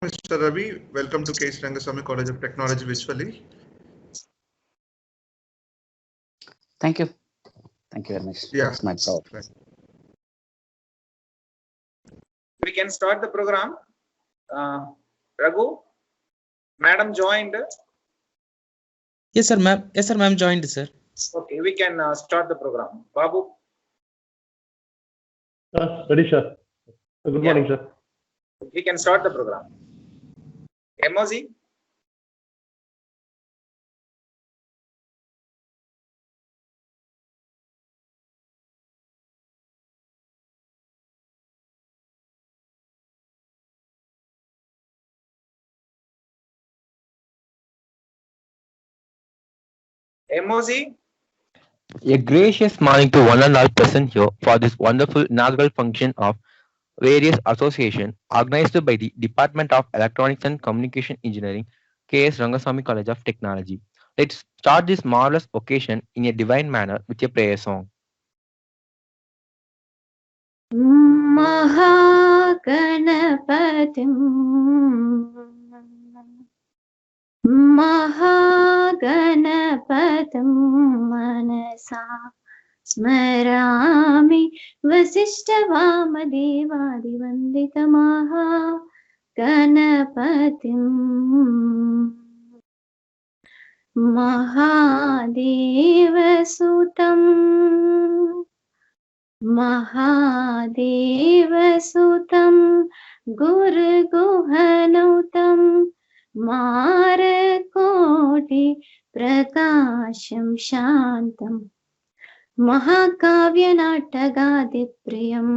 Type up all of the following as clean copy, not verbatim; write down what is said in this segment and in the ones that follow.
Mr. Ravi. Welcome to K.S. Rangasamy College of Technology, Visually. Thank you. Thank you very much. Yeah. It's my proud. We can start the program. Raghu, madam joined. Yes, sir, ma'am. Yes, sir, ma'am joined, sir. Okay, we can start the program. Babu. Ready, sir. Good morning, sir. We can start the program. MOZ. MOZ. A gracious morning to one and all present here for this wonderful inaugural function of various associations organized by the Department of Electronics and Communication Engineering, K.S. Rangasamy College of Technology. Let's start this marvelous occasion in a divine manner with a prayer song. महागणपतिं मनसा स्मरामि वसिष्ठवामदेवादिवन्दितमहागणपतिम् महादेवसुतं गुरुगुहनौतं मारकोटि प्रकाशं शान्तं महाकाव्यनाटकादिप्रियम्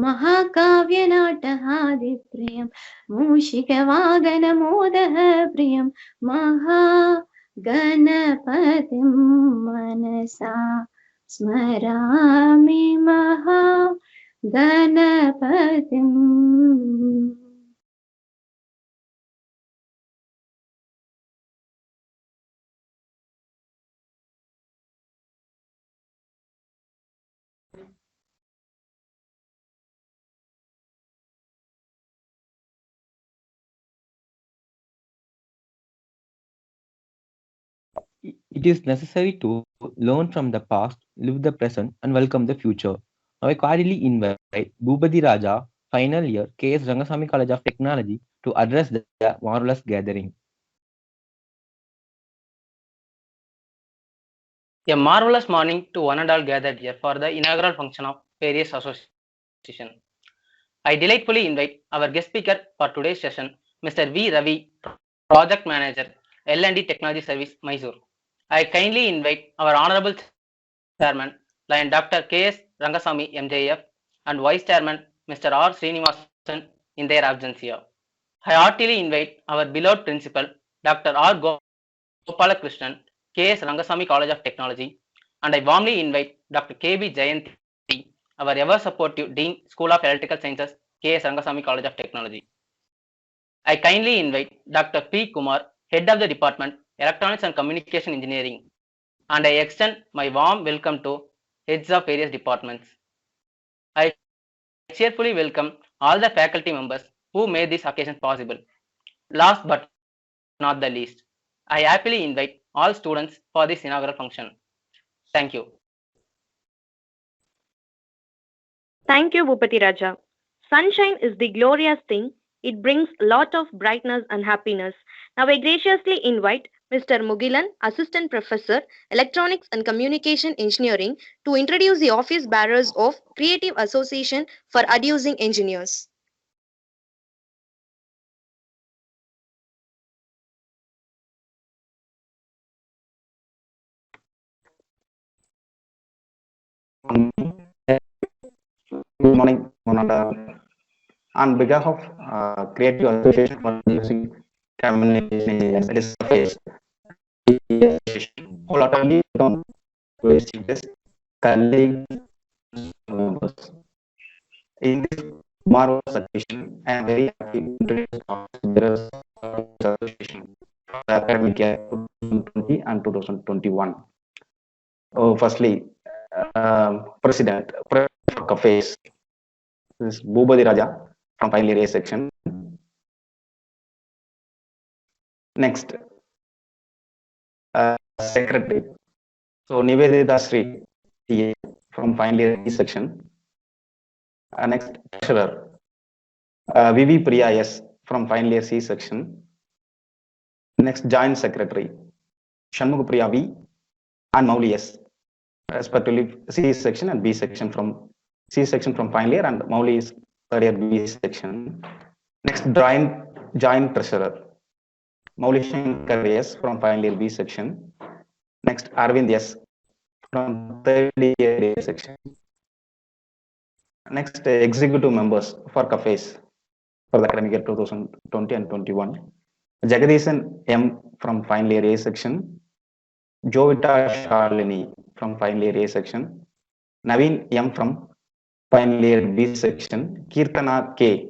महाकाव्यनाटहादिप्रियं मूषिकवागनमोदः प्रियं महागणपतिं मनसा स्मरामि महागणपतिम्. It is necessary to learn from the past, live the present, and welcome the future. Now I cordially invite Bhupati Raja, final year, K.S. Rangasamy College of Technology, to address the marvelous gathering. A marvelous morning to one and all gathered here for the inaugural function of various association. I delightfully invite our guest speaker for today's session, Mr. V. Ravi, Project Manager, L&D Technology Service, Mysore. I kindly invite our Honorable Chairman, Lion Dr. K.S. Rangasamy, MJF, and Vice Chairman, Mr. R. Srinivasan, in their absence here. I heartily invite our beloved Principal, Dr. R. Gopalakrishnan, K.S. Rangasamy College of Technology, and I warmly invite Dr. K.B. Jayanthi, our ever-supportive Dean, School of Electrical Sciences, K.S. Rangasamy College of Technology. I kindly invite Dr. P. Kumar, Head of the Department, Electronics and Communication Engineering, and I extend my warm welcome to heads of various departments. I cheerfully welcome all the faculty members who made this occasion possible. Last but not the least, I happily invite all students for this inaugural function. Thank you. Thank you, Bhupati Raja. Sunshine is the glorious thing. It brings a lot of brightness and happiness. Now I graciously invite Mr. Mugilan, Assistant Professor, Electronics and Communication Engineering, to introduce the office bearers of Creative Association for Adducing Engineers. Good morning, on behalf of Creative Association for Using Communication Engineers, wholeheartedly welcome students, colleagues, members. In this marvelous occasion, I am very happy to introduce the association for the academic year 2020 and 2021. Firstly, President for Cafes. This is Bhupati Raja from final year A section. Next, Secretary. So Nivedita Sri TA from final year B section. Next, Treasurer. Vivi Priya S from final year C section. Next, Joint Secretary. Shanmugh Priya V and Mauli S, respectively C section and B section from C section from final year, and Mauli is third year B section. Next, Joint Treasurer. Mauli Shankar S from final year B section. Next, Arvind S from third year A section. Next, executive members for cafes for the academic year 2020 and 21. Jagadisan M from final year A section. Jovita Shalini from final year A section. Naveen M from final year B section. Kirtana K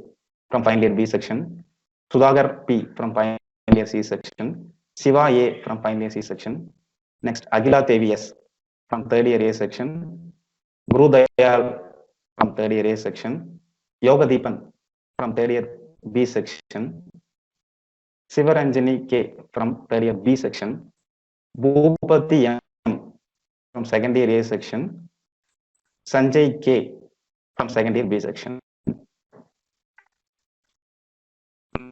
from final year B section. Sudhagar P from final year C section. Shiva A from final year C section. Next, Agila Devi S from third year A section. Guru Dayal from third year A section. Yoga Deepan from third year B section. Sivaranjani K from third year B section. Bhupati M from second year A section. Sanjay K from second year B section.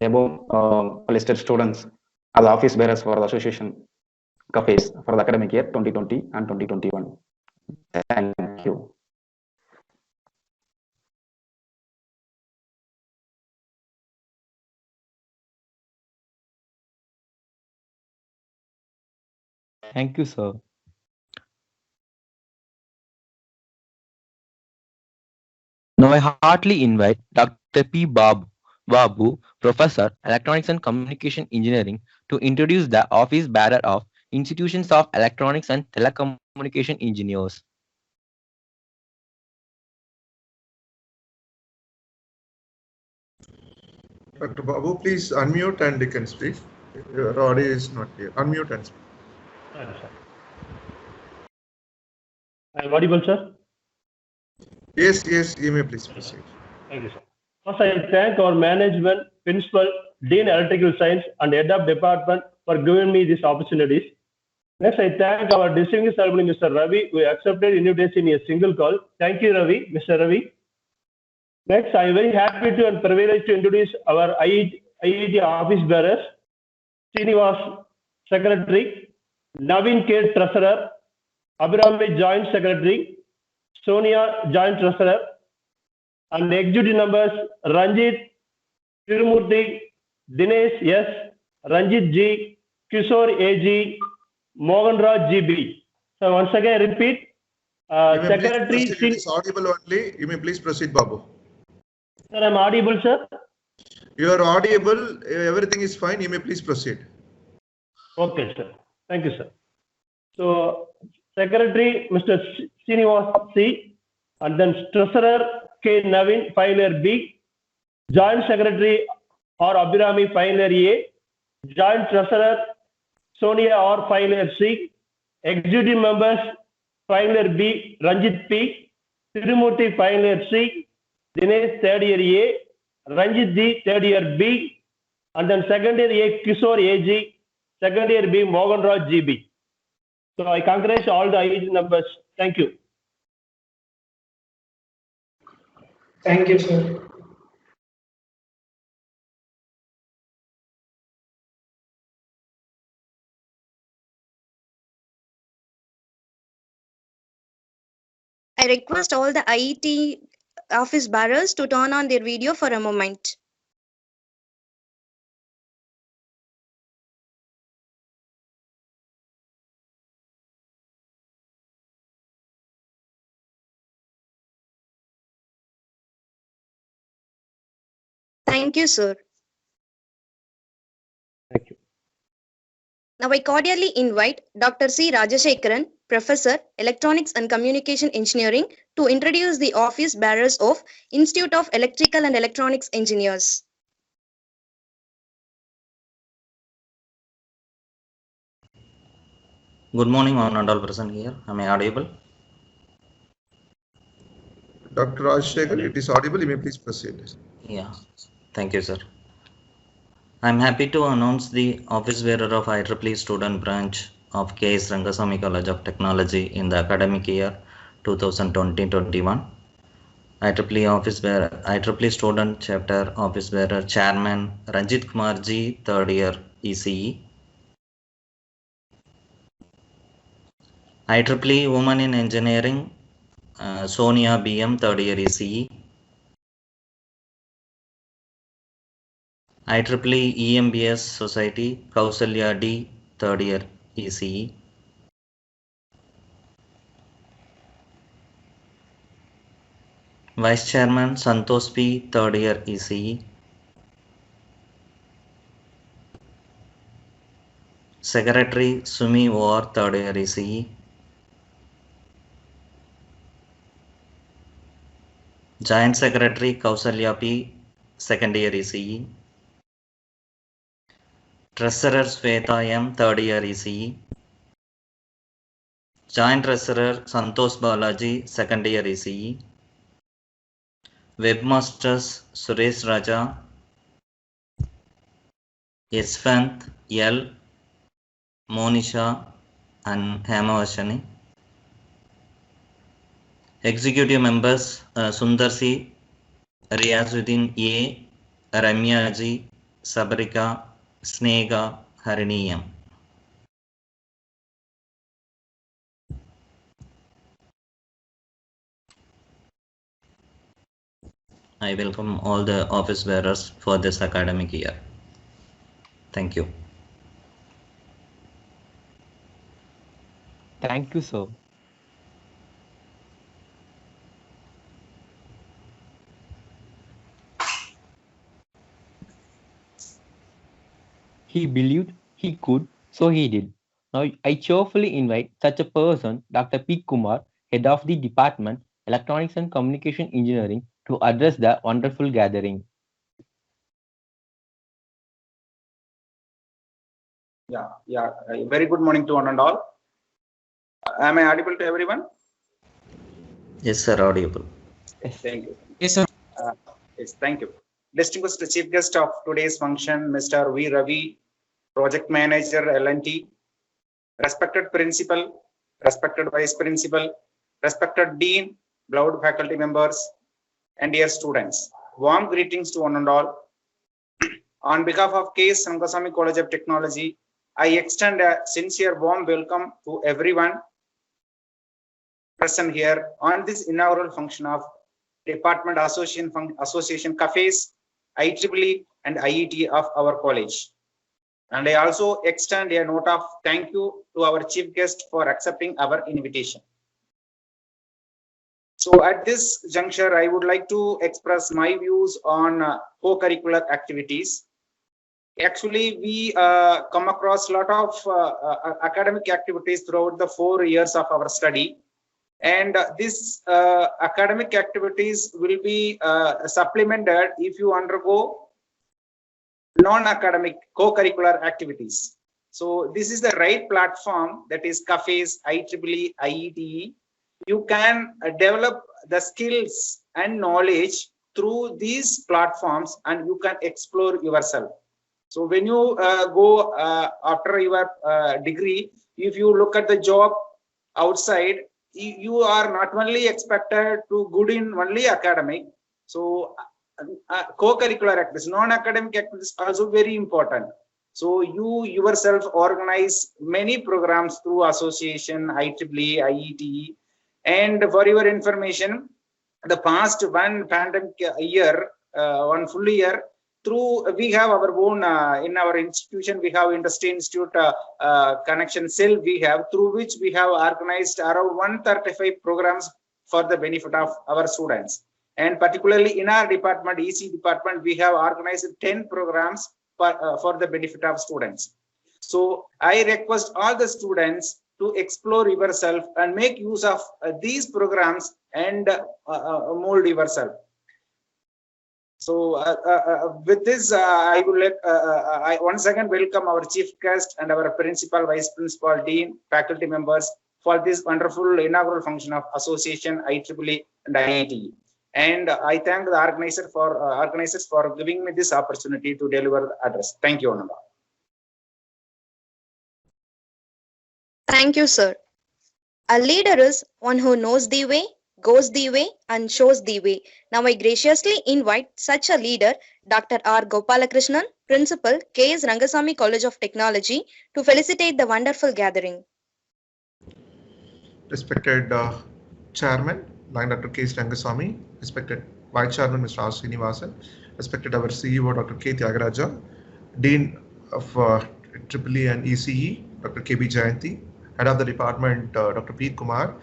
Above listed students as office bearers for the association cafes for the academic year 2020 and 2021. Thank you. Thank you, sir. Now I heartily invite Dr. P. Babu, Professor, Electronics and Communication Engineering, to introduce the office bearer of Institutions of Electronics and Telecommunication Engineers. Dr. Babu, please unmute and you can speak. Your audio is not clear. Unmute and speak. I am audible, sir? Yes, you may please proceed. Thank you, sir. First, I thank our management, principal, Dean Electrical Science, and Head of Department for giving me these opportunities. Next, I thank our distinguished alumni, Mr. Ravi, who accepted invitation in a single call. Thank you, Ravi, Mr. Ravi. Next, I am very happy to and privileged to introduce our IIT office bearers, Srinivas, Secretary, Naveen K, Treasurer, Abhirami, Joint Secretary, Sonia, Joint Treasurer, and executive members Ranjit, Tirumurthy, Dinesh S, Ranjit G, Kishore AG, Mohan Raj GB. So once again, I repeat, Secretary. It is audible only. You may please proceed, Babu. Sir, I'm audible, sir. You are audible. Everything is fine. You may please proceed. Okay, sir. Thank you, sir. So, Secretary Mr. Srinivas C, and then Treasurer K. Naveen, Filer B, Joint Secretary R. Abhirami, Filer A, Joint Treasurer Sonia R. Filer C, Executive Members Filer B, Ranjit P, Tirumurthy Filer C, Dinesh third year A, Ranjit G third year B, and then second year A, Kishore AG, second year B, Mohan Raj GB. So I congratulate all the IIT members. Thank you. Thank you, sir. I request all the IIT office bearers to turn on their video for a moment. Thank you, sir. Thank you. Now I cordially invite Dr. C. Rajashekaran, Professor, Electronics and Communication Engineering, to introduce the office bearers of Institute of Electrical and Electronics Engineers. Good morning, one and all present here. Am I audible? Dr. Rajshekhar, it is audible. You may please proceed. Yeah, thank you, sir. I'm happy to announce the office bearer of IEEE student branch of KS Rangasamy College of Technology in the academic year 2020-21. IEEE office bearer, IEEE student chapter office bearer chairman Ranjit Kumar Ji, third year ECE. IEEE woman in engineering Sonia BM, third year ECE. IEEE EMBS Society Kausalya D, third year ECE. Vice Chairman Santosh P, third year ECE. Secretary Sumi War, third year ECE. Joint Secretary Kausalya P, second year ECE. Treasurer Sweta M, third year ECE. Joint Treasurer Santosh Balaji, second year ECE. Webmasters Suresh Raja, Yashwant L, Monisha and Hemavashani. Executive members Sundar C, Riazuddin A, Ramya Ji, Sabarika, Snega, Hariniyam. I welcome all the office bearers for this academic year. Thank you. Thank you, sir. He believed he could, so he did. Now I cheerfully invite such a person, Dr. P. Kumar, head of the department, Electronics and Communication Engineering, to address the wonderful gathering. Very good morning to one and all. Am I audible to everyone? Yes, sir, audible. Thank you. Yes, sir. Yes, thank you. Distinguished chief guest of today's function, Mr. V. Ravi, Project Manager, L&T, respected principal, respected vice principal, respected dean, beloved faculty members, and dear students. Warm greetings to one and all. On behalf of KS Rangasamy College of Technology, I extend a sincere warm welcome to everyone present here on this inaugural function of Department Association Cafes, IEEE and IET of our college. And I also extend a note of thank you to our chief guest for accepting our invitation. So at this juncture, I would like to express my views on co-curricular activities. Actually, we come across a lot of academic activities throughout the 4 years of our study. And these academic activities will be supplemented if you undergo non-academic co-curricular activities. So this is the right platform, that is cafes, IEEE, IETE. You can develop the skills and knowledge through these platforms and you can explore yourself. So when you go after your degree, if you look at the job outside, you are not only expected to good in only academic. So co-curricular activities, non-academic activities also very important. So you yourself organize many programs through association, IEEE, IETE. And for your information, the past one pandemic year, one full year, through we have our own in our institution, we have Industry Institute connection cell we have, through which we have organized around 135 programs for the benefit of our students. And particularly in our department, EC department, we have organized 10 programs for the benefit of students. So I request all the students to explore yourself and make use of these programs and mold yourself. So with this, I would like I once again welcome our chief guest and our principal, vice principal, dean, faculty members for this wonderful inaugural function of association, IEEE and IETE. And I thank the organizers for giving me this opportunity to deliver the address. Thank you, Ananda. Thank you, sir. A leader is one who knows the way, goes the way, and shows the way. Now I graciously invite such a leader, Dr. R. Gopalakrishnan, Principal, K.S. Rangasamy College of Technology, to felicitate the wonderful gathering. Respected Chairman, Dr. K.S. Rangasamy, respected Vice Chairman, Mr. R. Srinivasan, respected our CEO, Dr. K. Tyagaraja, Dean of EEE and ECE, Dr. K.B. Jayanti, Head of the Department, Dr. P. Kumar,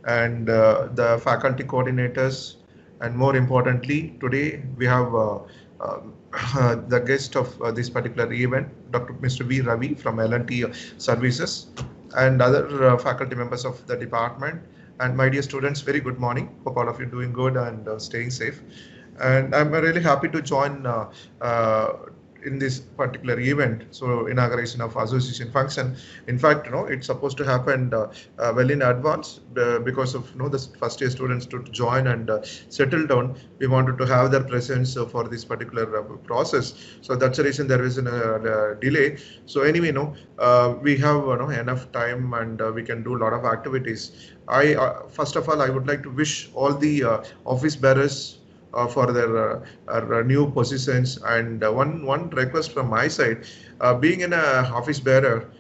and the faculty coordinators, and more importantly, today we have the guest of this particular event, Mr. V. Ravi from L&T Services, and other faculty members of the department. And my dear students, very good morning. Hope all of you doing good and staying safe. And I'm really happy to join in this particular event. So inauguration of association function. In fact, it's supposed to happen well in advance because of the first year students to join and settle down. We wanted to have their presence for this particular process. So that's the reason there is a delay. So anyway, we have enough time and we can do a lot of activities. First of all, I would like to wish all the office bearers for their new positions, and one request from my side, being in a office bearer,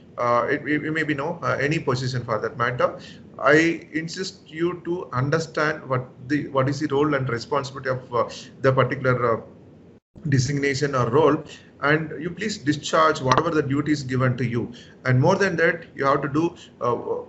it may be any position for that matter, I insist you to understand what is the role and responsibility of the particular designation or role, and you please discharge whatever the duties given to you. And more than that, you have to do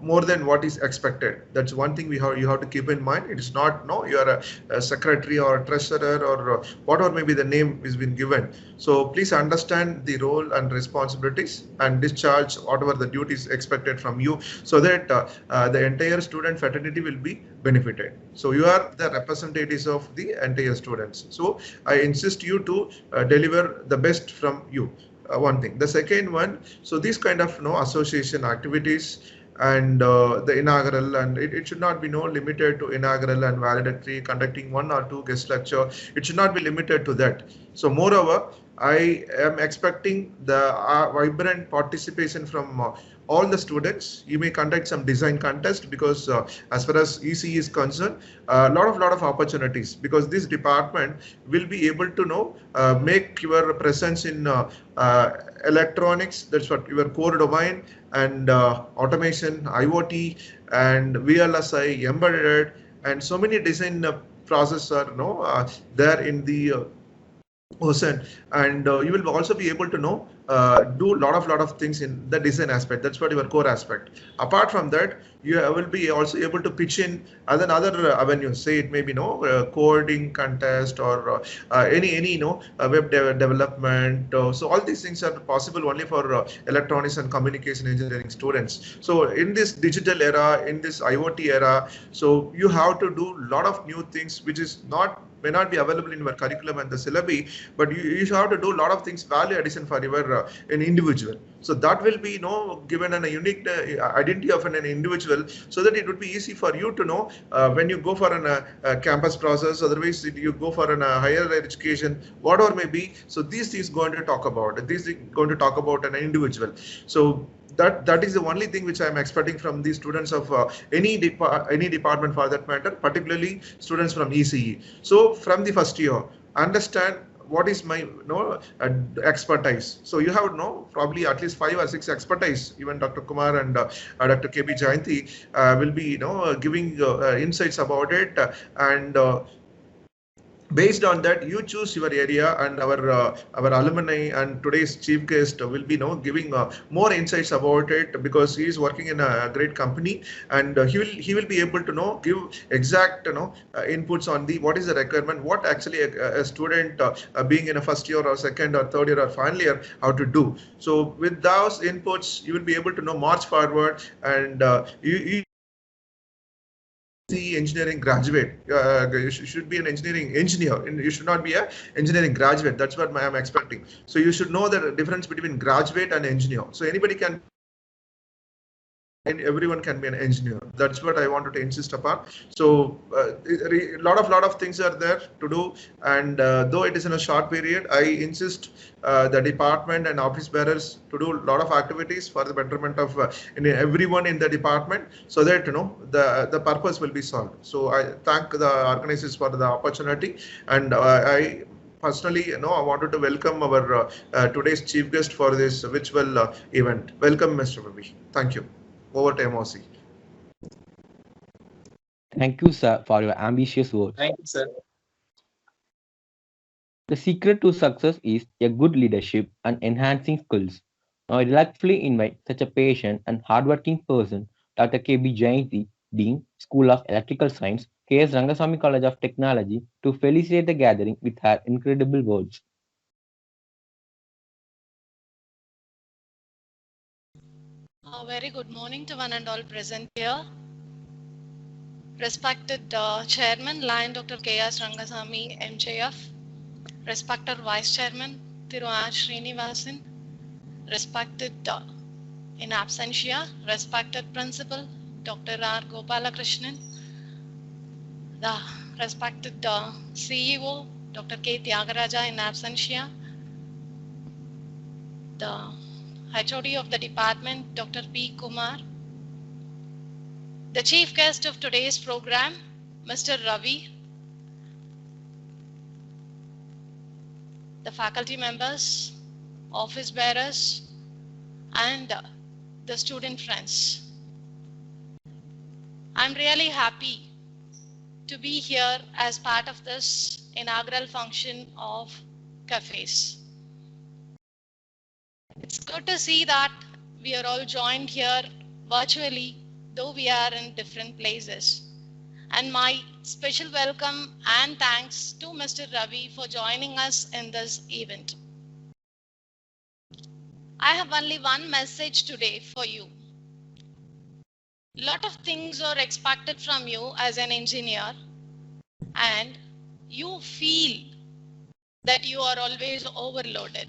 more than what is expected. That's one thing you have to keep in mind. It is not you are a secretary or a treasurer or whatever may be the name is been given. So please understand the role and responsibilities and discharge whatever the duties expected from you, so that the entire student fraternity will be benefited. So you are the representatives of the entire students. So I insist you to deliver the best from you. One thing. The second one, so these kind of association activities and the inaugural, and it should not be limited to inaugural and valedictory, conducting 1 or 2 guest lecture. It should not be limited to that. So moreover, I am expecting the vibrant participation from all the students. You may conduct some design contest, because as far as EC is concerned, a lot of opportunities, because this department will be able to make your presence in electronics, that's what your core domain, and automation, IoT, and VLSI, embedded, and so many design processes are there in the ocean, and you will also be able to do a lot of things in the design aspect. That's what your core aspect. Apart from that, you will be also able to pitch in other avenues. Say it may be coding contest or any web development. So all these things are possible only for electronics and communication engineering students. So in this digital era, in this IoT era, so you have to do a lot of new things which is may not be available in your curriculum and the syllabi, but you have to do a lot of things, value addition for your an individual. So that will be given a unique identity of an individual, so that it would be easy for you to know when you go for a campus process, otherwise you go for a higher education, whatever may be. So these things going to talk about an individual. So that is the only thing which I am expecting from the students of any department for that matter, particularly students from ECE. So from the first year, understand what is my expertise. So you have probably at least 5 or 6 expertise. Even Dr. Kumar and Dr. KB Jayanti will be giving insights about it, and based on that, you choose your area, and our alumni and today's chief guest will be giving more insights about it, because he is working in a great company, and he will be able to give exact inputs on what is the requirement, what actually a student being in a first year or second or third year or final year how to do. So with those inputs, you will be able to march forward, and you the engineering graduate. You should be an engineer, and you should not be an engineering graduate. That's what I am expecting. So you should know the difference between graduate and engineer. So anybody can and everyone can be an engineer. That's what I wanted to insist upon. So a lot of things are there to do, and though it is in a short period, I insist the department and office bearers to do a lot of activities for the betterment of everyone in the department, so that the purpose will be solved. So I thank the organizers for the opportunity, and I personally, I wanted to welcome our today's chief guest for this virtual event. Welcome, Mr. Ravi. Thank you. Over to MOC. Thank you, sir, for your ambitious words. Thank you, sir. The secret to success is a good leadership and enhancing skills. Now, I delightfully invite such a patient and hardworking person, Dr. K.B. Jayanti, Dean, School of Electrical Science, K.S. Rangasamy College of Technology, to felicitate the gathering with her incredible words. Very good morning to one and all present here. Respected Chairman, Lion Dr. K.S. Rangasamy, MJF. Respected Vice Chairman, Thiru R. Srinivasan. Respected in absentia, respected Principal, Dr. R. Gopalakrishnan. The respected CEO, Dr. K. Tyagaraja in absentia. The HOD of the department, Dr. P. Kumar. The chief guest of today's program, Mr. Ravi. The faculty members, office bearers, and the student friends. I'm really happy to be here as part of this inaugural function of cafes. It's good to see that we are all joined here virtually, though we are in different places. And my special welcome and thanks to Mr. Ravi for joining us in this event. I have only one message today for you. A lot of things are expected from you as an engineer, and you feel that you are always overloaded.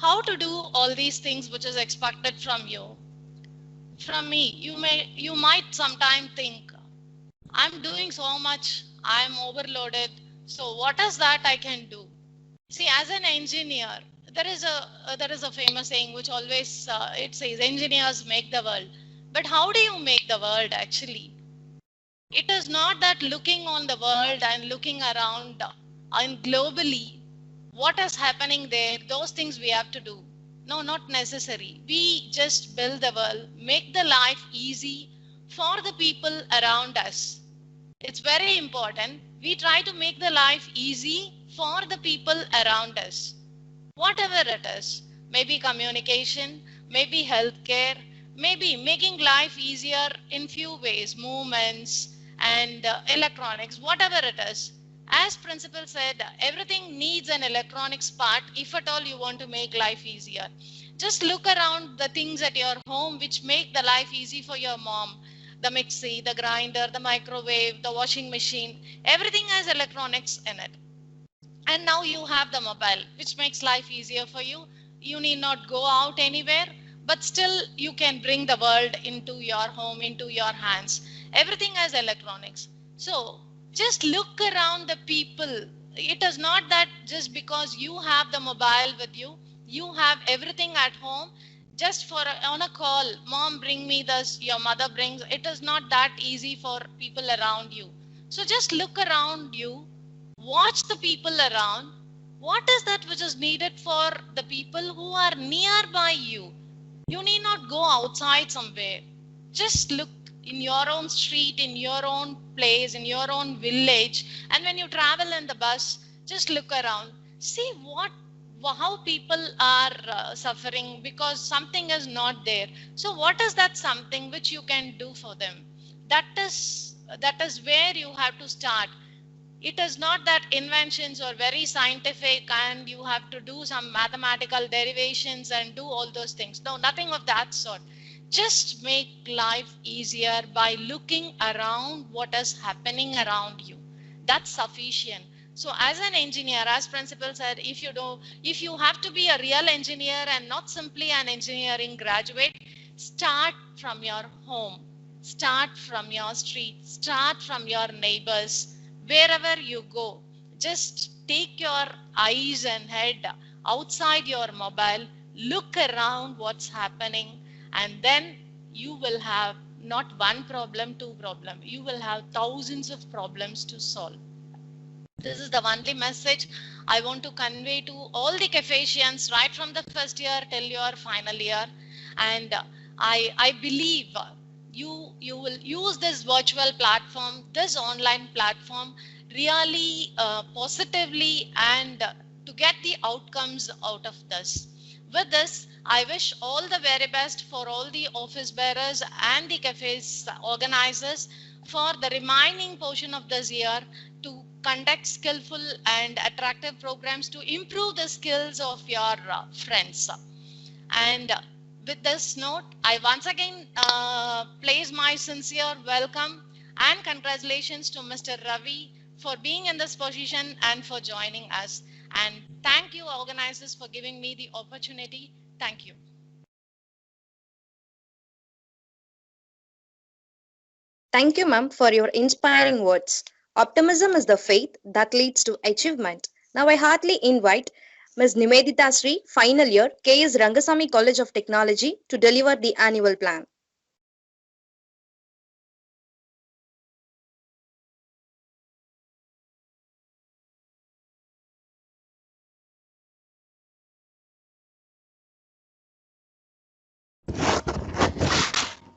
How to do all these things which is expected from you? From me, you might sometime think, I'm doing so much, I'm overloaded, so what is that I can do? See, as an engineer, there is a famous saying which always it says engineers make the world. But how do you make the world actually? It is not that looking on the world and looking around and globally what is happening there, those things we have to do. No, not necessary. We just build the world, make the life easy for the people around us. It's very important. We try to make the life easy for the people around us. Whatever it is, maybe communication, maybe healthcare, maybe making life easier in few ways, movements and electronics, whatever it is. As principal said, everything needs an electronics part if at all you want to make life easier. Just look around the things at your home which make the life easy for your mom. The mixie, the grinder, the microwave, the washing machine, everything has electronics in it. And now you have the mobile, which makes life easier for you. You need not go out anywhere, but still you can bring the world into your home, into your hands. Everything has electronics. So just look around the people. It is not that just because you have the mobile with you, you have everything at home. Just on a call, mom bring me this, your mother brings, it is not that easy for people around you. So just look around you, watch the people around. What is that which is needed for the people who are nearby you? You need not go outside somewhere. Just look in your own street, in your own place, in your own village. And when you travel in the bus, just look around. See how people are suffering because something is not there. So what is that something which you can do for them? That is where you have to start. It is not that inventions are very scientific and you have to do some mathematical derivations and do all those things. No, nothing of that sort. Just make life easier by looking around what is happening around you. That's sufficient. So as an engineer, as principal said, if you have to be a real engineer and not simply an engineering graduate, Start from your home, start from your street, start from your neighbors, wherever you go. Just take your eyes and head outside your mobile, look around what's happening, and then you will have not one problem, two problem. You will have thousands of problems to solve. This is the only message I want to convey to all the Cafesians right from the first year till your final year. And I believe you will use this virtual platform, this online platform really positively and to get the outcomes out of this. With this, I wish all the very best for all the office bearers and the cafes organizers for the remaining portion of this year to conduct skillful and attractive programs to improve the skills of your friends. And with this note, I once again place my sincere welcome and congratulations to Mr. Ravi for being in this position and for joining us. And thank you, organizers, for giving me the opportunity. Thank you. Thank you, ma'am, for your inspiring words. Optimism is the faith that leads to achievement. Now I heartily invite Ms. Nimedita Sri, final year, KS Rangasamy College of Technology, to deliver the annual plan.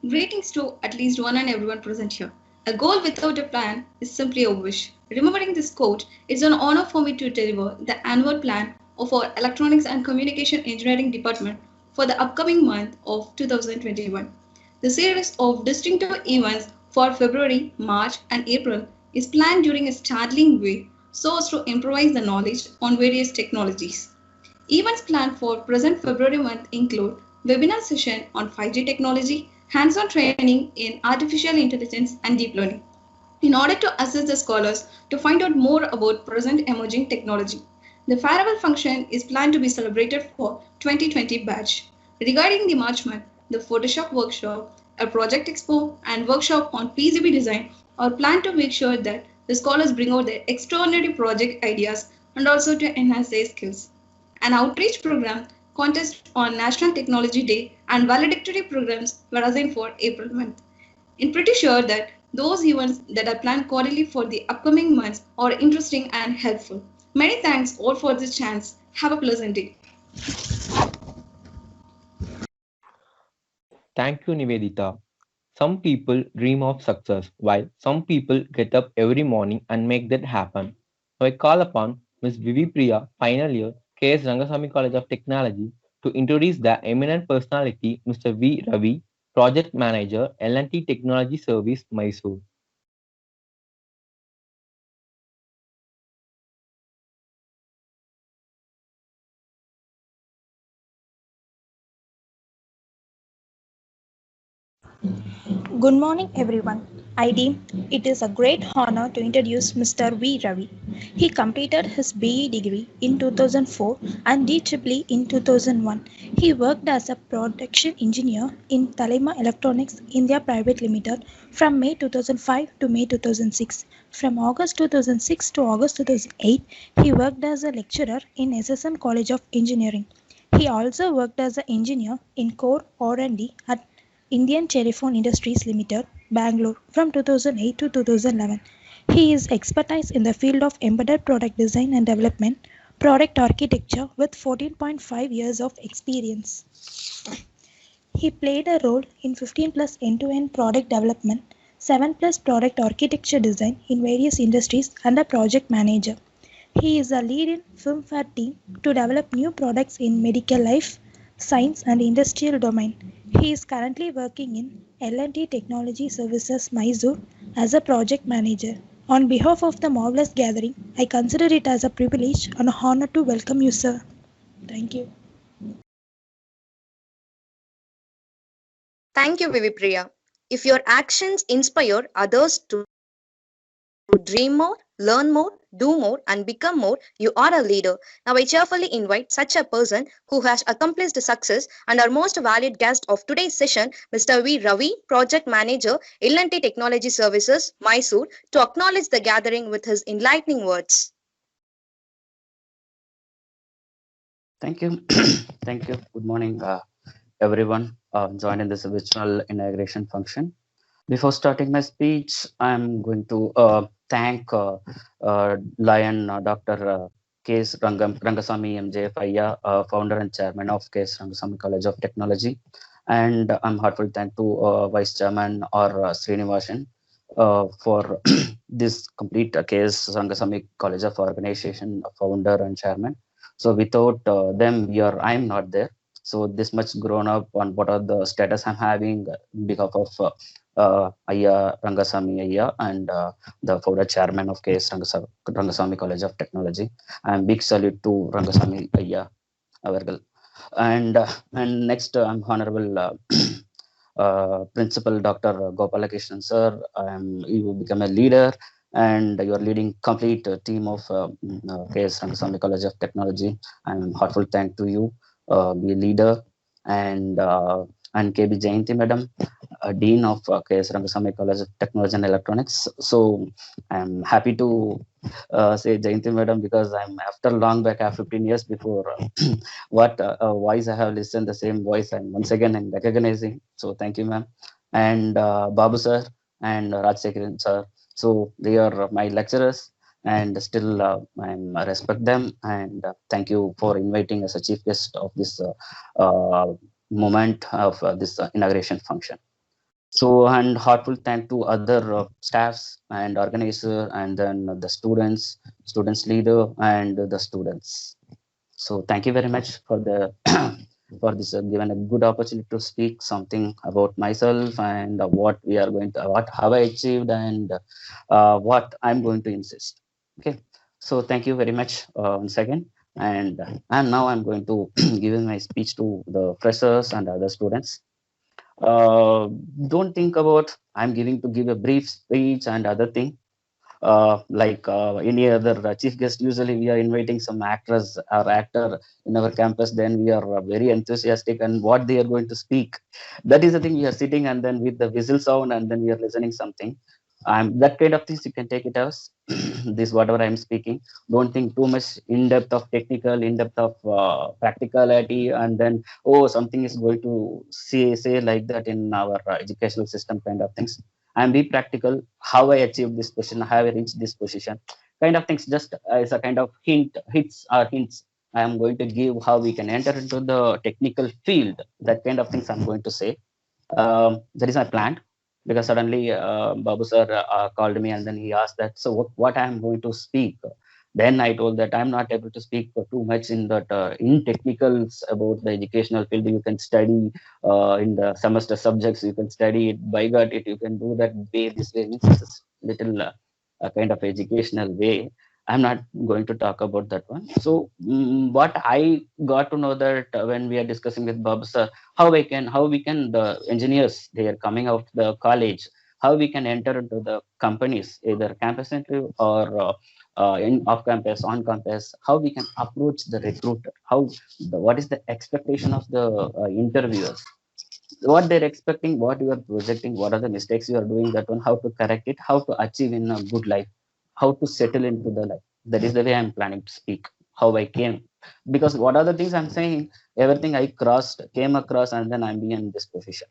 Greetings to at least one and everyone present here. A goal without a plan is simply a wish. Remembering this quote, it's an honor for me to deliver the annual plan of our Electronics and Communication Engineering Department for the upcoming month of 2021. The series of distinctive events for February, March, and April is planned during a startling way so as to improvise the knowledge on various technologies. Events planned for present February month include webinar session on 5G technology, hands-on training in artificial intelligence and deep learning, in order to assist the scholars to find out more about present emerging technology. The farewell function is planned to be celebrated for 2020 batch. Regarding the March month, the Photoshop workshop, a project expo, and workshop on PCB design are planned to make sure that the scholars bring out their extraordinary project ideas and also to enhance their skills. An outreach program, contest on National Technology Day, and valedictory programs were assigned for April month. I'm pretty sure that those events that are planned quarterly for the upcoming months are interesting and helpful. Many thanks all for this chance. Have a pleasant day. Thank you, Nivedita. Some people dream of success, while some people get up every morning and make that happen. Now I call upon Ms. Vivi Priya, final year, KS Rangasamy College of Technology, to introduce the eminent personality, Mr. V. Ravi, Project Manager, L&T Technology Service, Mysore. Good morning, everyone. I deem it is a great honor to introduce Mr. V. Ravi. He completed his BE degree in 2004 and DEE in 2001. He worked as a production engineer in Talema Electronics India Private Limited from May 2005 to May 2006. From August 2006 to August 2008, he worked as a lecturer in SSM College of Engineering. He also worked as an engineer in core R&D at Indian Telephone Industries Limited, Bangalore from 2008 to 2011. He is expertise in the field of embedded product design and development, product architecture with 14.5 years of experience. He played a role in 15 plus end-to-end product development, 7 plus product architecture design in various industries and a project manager. He is a lead in Filmfare team to develop new products in medical life, science and industrial domain. He is currently working in L&T Technology Services, Mysore as a project manager. On behalf of the marvelous gathering, I consider it as a privilege and an honor to welcome you, sir. Thank you. Thank you, Vivi Priya. If your actions inspire others to dream more, learn more, do more, and become more, you are a leader. Now, I cheerfully invite such a person who has accomplished success and our most valued guest of today's session, Mr. V. Ravi, Project Manager, L&T Technology Services, Mysore, to acknowledge the gathering with his enlightening words. Thank you. Thank you. Good morning, everyone joined in this virtual inauguration function. Before starting my speech, I'm going to thank Lion Dr. K.S. Rangasamy MJF Ayya, founder and chairman of K.S. Rangasamy College of Technology. And I'm heartfelt thank to Vice Chairman or Srinivasan for this complete K.S. Rangasamy College of Organization founder and chairman. So without them, I'm not there. So this much grown up on what are the status I'm having because of Ayya Rangasamy Ayya and the founder chairman of KS Rangasamy College of Technology. And big salute to Rangasamy Ayya Avargal. And next, I'm Honorable Principal Dr. Gopalakrishnan sir. You become a leader and you are leading complete team of KS Rangasamy College of Technology. I'm heartful thank to you, be a leader, and KB Jayanti madam, Dean of KS Rangasamy College of Technology and Electronics. So I'm happy to say Jayanti madam because I'm after long back, after 15 years before what voice I have listened the same voice, and once again I'm recognizing. So thank you ma'am. And Babu sir and Rajsekharan sir. So they are my lecturers and still I respect them, and thank you for inviting as a chief guest of this moment of this inauguration function. So, and heartful thank to other staffs and organizer, and then the students leader, and the students. So thank you very much for the for this given a good opportunity to speak something about myself and what we are going to, what have I achieved, and what I'm going to insist. Okay, so thank you very much once again. And now I'm going to give my speech to the freshers and other students. Don't think about I'm give a brief speech and other thing. Like any other chief guest, usually we are inviting some actress or actor in our campus, then we are very enthusiastic and what they are going to speak. That is the thing, we are sitting and then with the whistle sound and then we are listening something. That kind of things you can take it as this whatever I'm speaking. Don't think too much in depth of technical, in depth of practicality, and then something is going to say like that in our educational system kind of things. And be practical, how I achieved this position, how I reached this position, kind of things, just as a kind of hints I am going to give how we can enter into the technical field. That kind of things I'm going to say. That is my plan, because suddenly Babu sir called me and then he asked that, so what I am going to speak. Then I told that I'm not able to speak too much in that in technicals about the educational field. You can study in the semester subjects, you can study it by gut, you can do that way, this way. This is little kind of educational way. I'm not going to talk about that one. So what I got to know that when we are discussing with Babu sir, how we can the engineers, they are coming out the college, how we can enter into the companies, either campus interview or in off campus, on campus, how we can approach the recruiter, what is the expectation of the interviewers, what they're expecting, what you are projecting, what are the mistakes you are doing, that one, how to correct it, how to achieve in a good life, how to settle into the life. That is the way I'm planning to speak, how I came. Because what are the things I'm saying, everything I came across, and then I'm being in this position.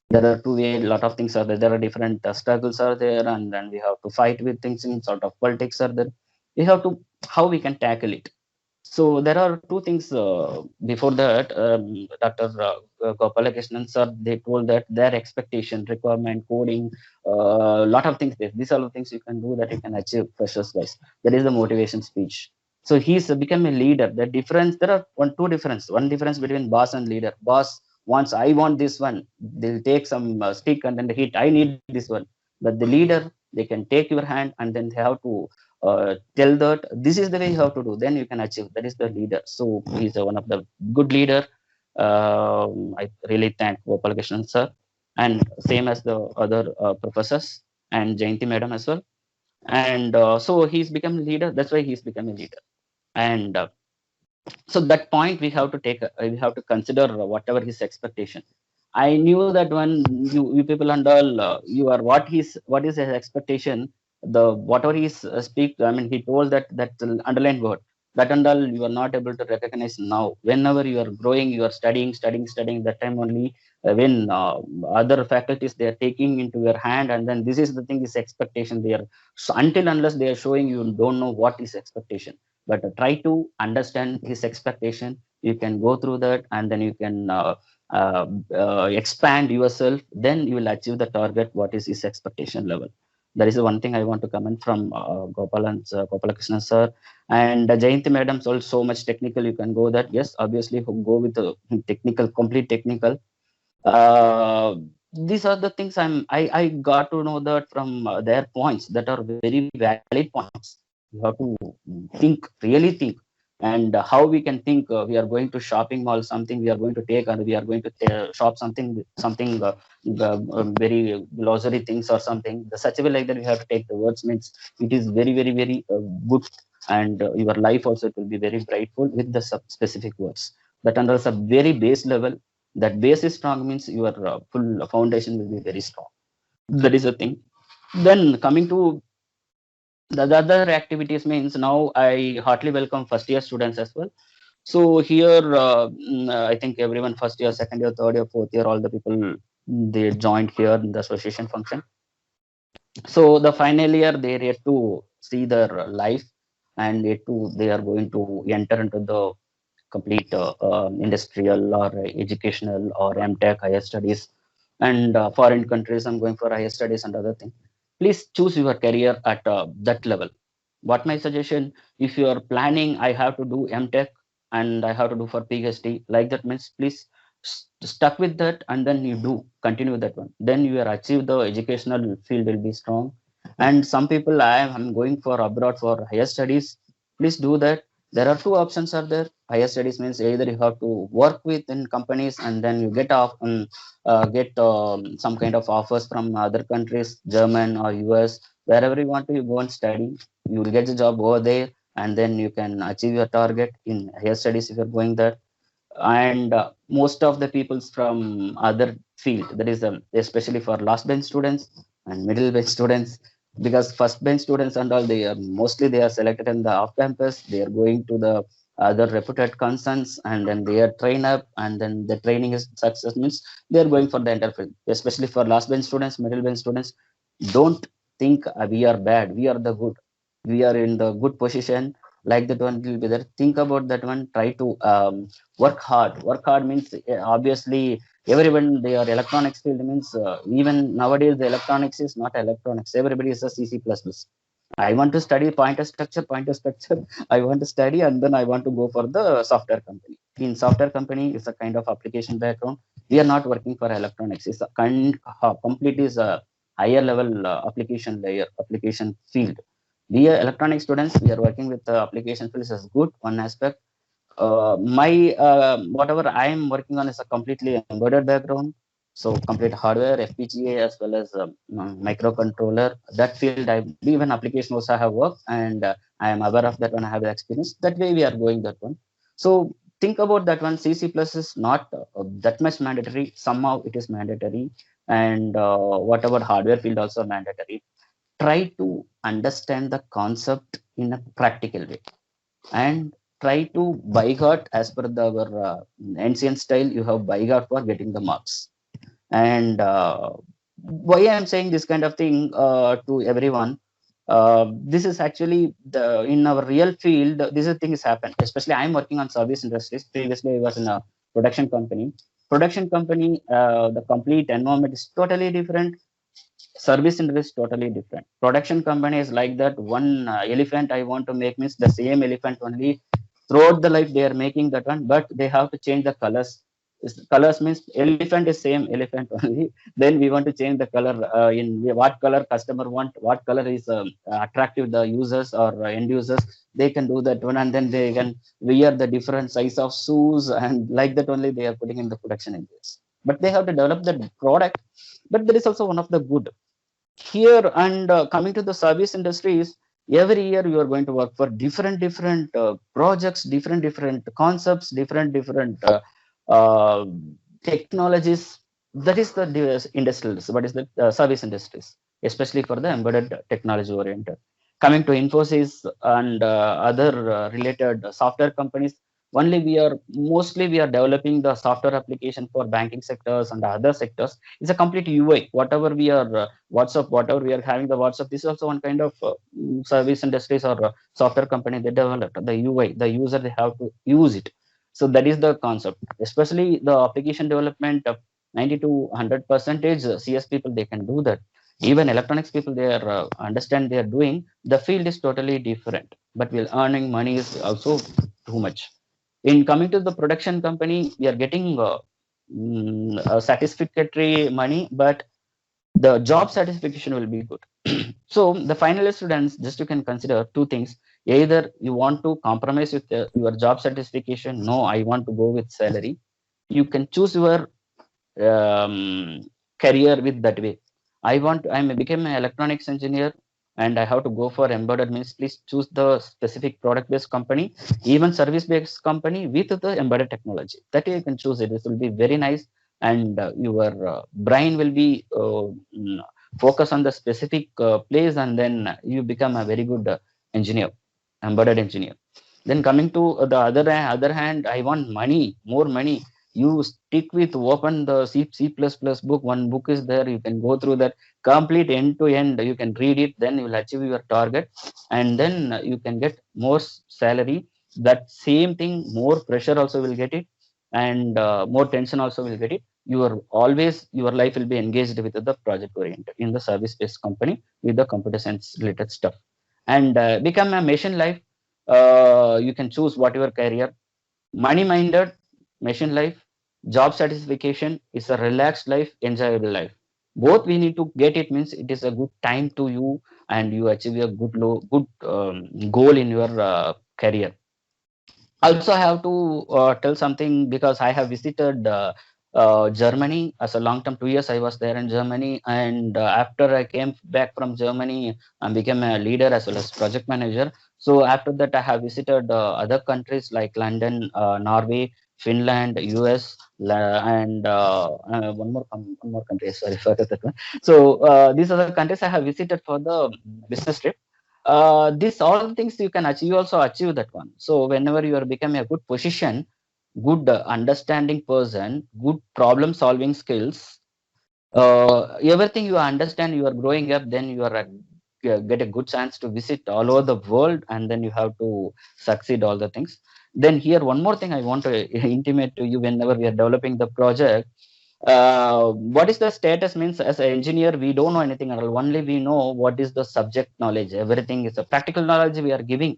There are two ways, a lot of things are there. There are different struggles are there, and then we have to fight with things in sort of politics are there. We have to, how we can tackle it. So there are two things before that. Dr. Gopalakrishnan sir, they told that their expectation, requirement, coding, lot of things. These are the things you can do that you can achieve freshers wise. That is the motivation speech. So he's become a leader. The difference, there are two difference. One difference between boss and leader. Boss wants, I want this one. They'll take some stick and then hit. I need this one. But the leader, they can take your hand and then they have to tell that this is the way you have to do, then you can achieve. That is the leader. So he's one of the good leader. I really thank Gopalakrishnan sir, and same as the other professors and Jayanti madam as well. And so he's become a leader. That's why he's become a leader. And so that point we have to take, we have to consider whatever his expectation. I knew that when you people and all, you are what is his expectation, the whatever he speak. I mean, he told that underlined word, that and all you are not able to recognize now. Whenever you are growing, you are studying. That time only, when other faculties they are taking into your hand, and then this is the thing is expectation. They are so until unless they are showing you don't know what is expectation. But try to understand his expectation. You can go through that, and then you can. Expand yourself, then you will achieve the target. What is his expectation level? That is the one thing I want to comment from Gopalakrishnan sir. And Jayanti madam's also so much technical. You can go that. Yes, obviously go with the technical, complete technical. These are the things I got to know that from their points that are very valid points. You have to think, really think, and how we can think. We are going to shopping mall, something we are going to take, and we are going to shop something very glossary things or something. The such a way like that we have to take the words means it is very good, and your life also it will be very brightful with the specific words. That under a very base level, that base is strong means your full foundation will be very strong. That is the thing. Then coming to the other activities means now I heartily welcome first year students as well. So here I think everyone first year, second year, third year, fourth year, all the people they joined here in the association function. So the final year they yet to see their life, and yet to they are going to enter into the complete industrial or educational or MTech higher studies, and foreign countries. I'm going for higher studies and other thing. Please choose your career at that level. What my suggestion? If you are planning, I have to do MTech and I have to do for PhD, like that means please stuck with that, and then you do continue that one. Then you are achieve the educational field will be strong. And some people I'm going for abroad for higher studies. Please do that. There are two options are there. Higher studies means either you have to work with in companies, and then you get off get some kind of offers from other countries, German or US, wherever you want to, you go and study. You will get the job over there, and then you can achieve your target in higher studies if you're going there. And most of the peoples from other field, that is especially for last bench students and middle bench students, because first bench students and all, they are mostly they are selected in the off campus. They are going to the other reputed concerns, and then they are trained up, and then the training is success means they are going for the entire field. Especially for last bench students, middle bench students, don't think we are bad, we are the good, we are in the good position, like that one will be there. Think about that one. Try to work hard means obviously everyone they are electronics field means even nowadays the electronics is not electronics, everybody is a CC++. I want to study pointer structure. I want to study, and then I want to go for the software company. In software company, it's a kind of application background. We are not working for electronics. It's a complete is a higher level application layer, application field. We are electronic students. We are working with the application fields as good one aspect. My whatever I am working on is a completely embedded background. So complete hardware, FPGA, as well as microcontroller. That field, I even application also have worked, and I am aware of that one. I have experience. That way we are going that one. So think about that one. C++ is not that much mandatory. Somehow it is mandatory, and whatever hardware field also mandatory. Try to understand the concept in a practical way, and try to by heart as per our ancient style. You have by heart for getting the marks. And why I'm saying this kind of thing to everyone, this is actually the in our real field, this is thing is happened. Especially I'm working on service industries. Previously I was in a production company. The complete environment is totally different. Service industry is totally different. Production company is like that one elephant I want to make means the same elephant only throughout the life they are making that one, but they have to change the colors. Colors means elephant is same elephant only. Then we want to change the color in what color customer want, what color is attractive the users or end users. They can do that one, and then they can wear the different size of shoes, and like that only they are putting in the production areas. But they have to develop the product. But there is also one of the good. here and coming to the service industries, every year you are going to work for different projects, different concepts, different uh, technologies. That is the industrials. What is the service industries, especially for the embedded technology oriented. Coming to Infosys and other related software companies, only mostly we are developing the software application for banking sectors and other sectors. It's a complete UI. Whatever we are WhatsApp, whatever we are having the WhatsApp, this is also one kind of service industries or software company they developed the UI. The user, they have to use it. So that is the concept. Especially the application development, 90 to 100 percentage CS people, they can do that. Even electronics people, they are understand they are doing. The field is totally different, but we're earning money is also too much. In coming to the production company, we are getting a satisfactory money, but the job satisfaction will be good. So the final year students, just you can consider two things. Either you want to compromise with your job satisfaction. No, I want to go with salary. You can choose your career with that way. I may become an electronics engineer and I have to go for embedded, means please choose the specific product based company, even service based company with the embedded technology. That you can choose it. This will be very nice, and your brain will be focus on the specific place, and then you become a very good engineer, embedded engineer. Then coming to the other hand, I want money, more money. You stick with open the C++ book. One book is there. You can go through that complete end to end. You can read it. Then you will achieve your target, and then you can get more salary. That same thing, more pressure also will get it, and more tension also will get it. Your life will be engaged with the project oriented in the service based company with the computer science related stuff, and become a machine life. You can choose whatever career. Money minded, machine life. Job satisfaction is a relaxed life, enjoyable life. Both we need to get it, means it is a good time to you, and you achieve a good goal in your career. Also, I have to tell something, because I have visited Germany as a long term. 2 years I was there in Germany, and after I came back from Germany, I became a leader as well as project manager. So after that, I have visited other countries like London, Norway, Finland, US, and one more country. Sorry for that one. So these are the countries I have visited for the business trip. This all things you can achieve. You also achieve that one. So whenever you are becoming a good position, good understanding person, good problem solving skills, everything you understand, you are growing up, then you are get a good chance to visit all over the world, and then you have to succeed all the things. Then here one more thing I want to intimate to you. Whenever we are developing the project, what is the status, means as an engineer we don't know anything at all. Only we know what is the subject knowledge. Everything is a practical knowledge we are giving.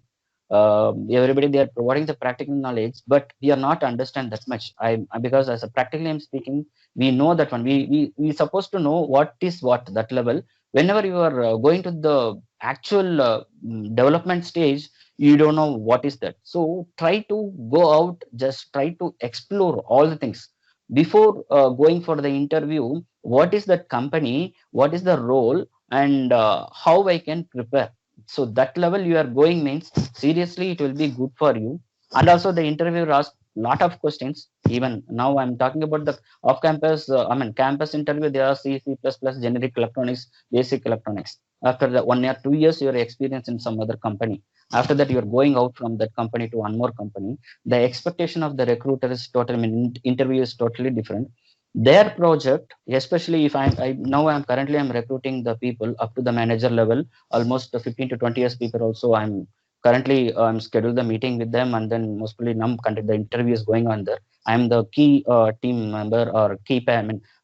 Everybody, they are providing the practical knowledge, but we are not understand that much. Because as a practically I'm speaking, we know that one. We supposed to know what is what, that level. Whenever you are going to the actual development stage, you don't know what is that. So try to go out, just try to explore all the things before going for the interview. What is that company, what is the role, and how I can prepare. So that level you are going, means seriously it will be good for you. And also the interviewer asks lot of questions. Even now I'm talking about the off campus, campus interview, they are C++, generic electronics, basic electronics. After the 1 year 2 years your experience in some other company, after that you are going out from that company to one more company. The expectation of the recruiter is totally, interview is totally different. Their project, especially if I'm currently I'm recruiting the people up to the manager level, almost 15 to 20 years people also. I'm scheduled the meeting with them, and then mostly now the interview is going on there. I'm the key team member, or key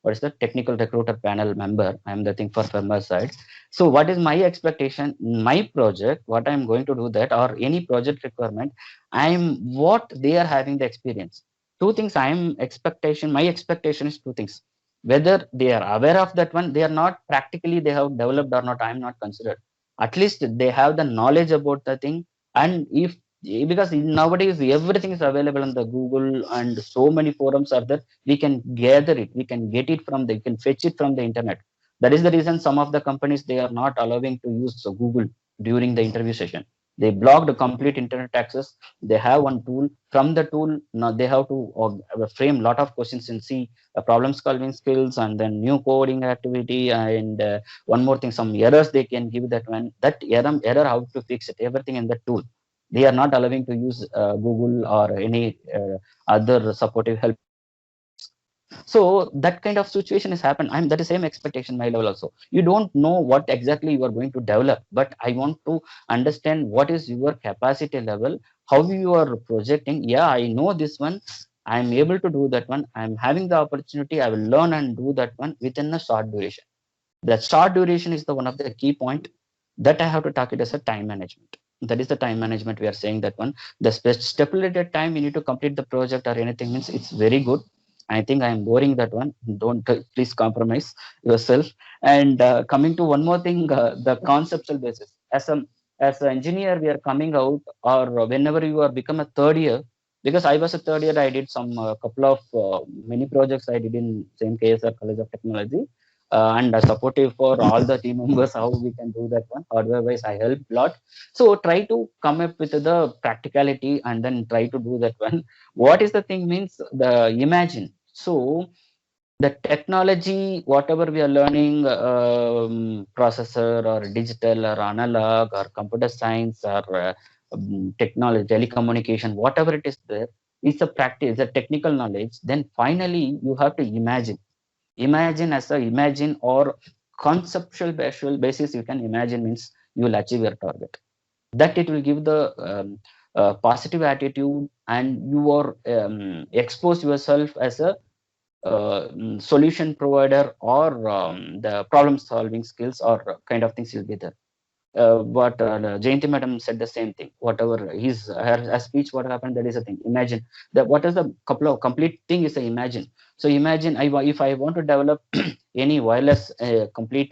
what is the technical recruiter panel member. I'm the thing for firmware side. So what is my expectation? My project, what I'm going to do that, or any project requirement, I'm what they are having the experience. Two things my expectation is two things. Whether they are aware of that one, they are not practically they have developed or not, I'm not considered. At least they have the knowledge about the thing. And if, because nowadays everything is available on the Google, and so many forums are there, we can gather it, we can get it from we can fetch it from the internet. That is the reason some of the companies, they are not allowing to use Google during the interview session. They blocked complete internet access. They have one tool. From the tool, now they have to frame lot of questions in C, problem solving skills, and then new coding activity, and one more thing, some errors they can give that one. That error how to fix it, everything in the tool. They are not allowing to use Google or any other supportive help. So that kind of situation has happened. I'm that is same expectation my level also. You don't know what exactly you are going to develop, but I want to understand what is your capacity level, how you are projecting. Yeah, I know this one. I'm able to do that one. I'm having the opportunity. I will learn and do that one within a short duration. That short duration is the one of the key point that I have to talk it as a time management. That is the time management we are saying that one. The stipulated time you need to complete the project or anything means it's very good. I think I am boring that one. Don't please compromise yourself. And coming to one more thing, the conceptual basis. As an engineer, we are coming out, or whenever you are become a third year, because I was a third year, I did some couple of many projects I did in same KSR College of Technology, and supportive for all the team members how we can do that one. Otherwise, I help a lot. So try to come up with the practicality and then try to do that one. What is the thing means the imagine. So the technology, whatever we are learning, processor or digital or analog or computer science or technology, telecommunication, whatever it is there, it's a practice, a technical knowledge. Then finally, you have to imagine. Imagine as a imagine or conceptual basis, you can imagine means you will achieve your target. That it will give the positive attitude, and you are expose yourself as a solution provider, or the problem solving skills or kind of things will be there. But Jayanti madam said the same thing. Whatever her speech, what happened, that is a thing. Imagine that what is the couple of complete thing is a imagine. So imagine if I want to develop any wireless complete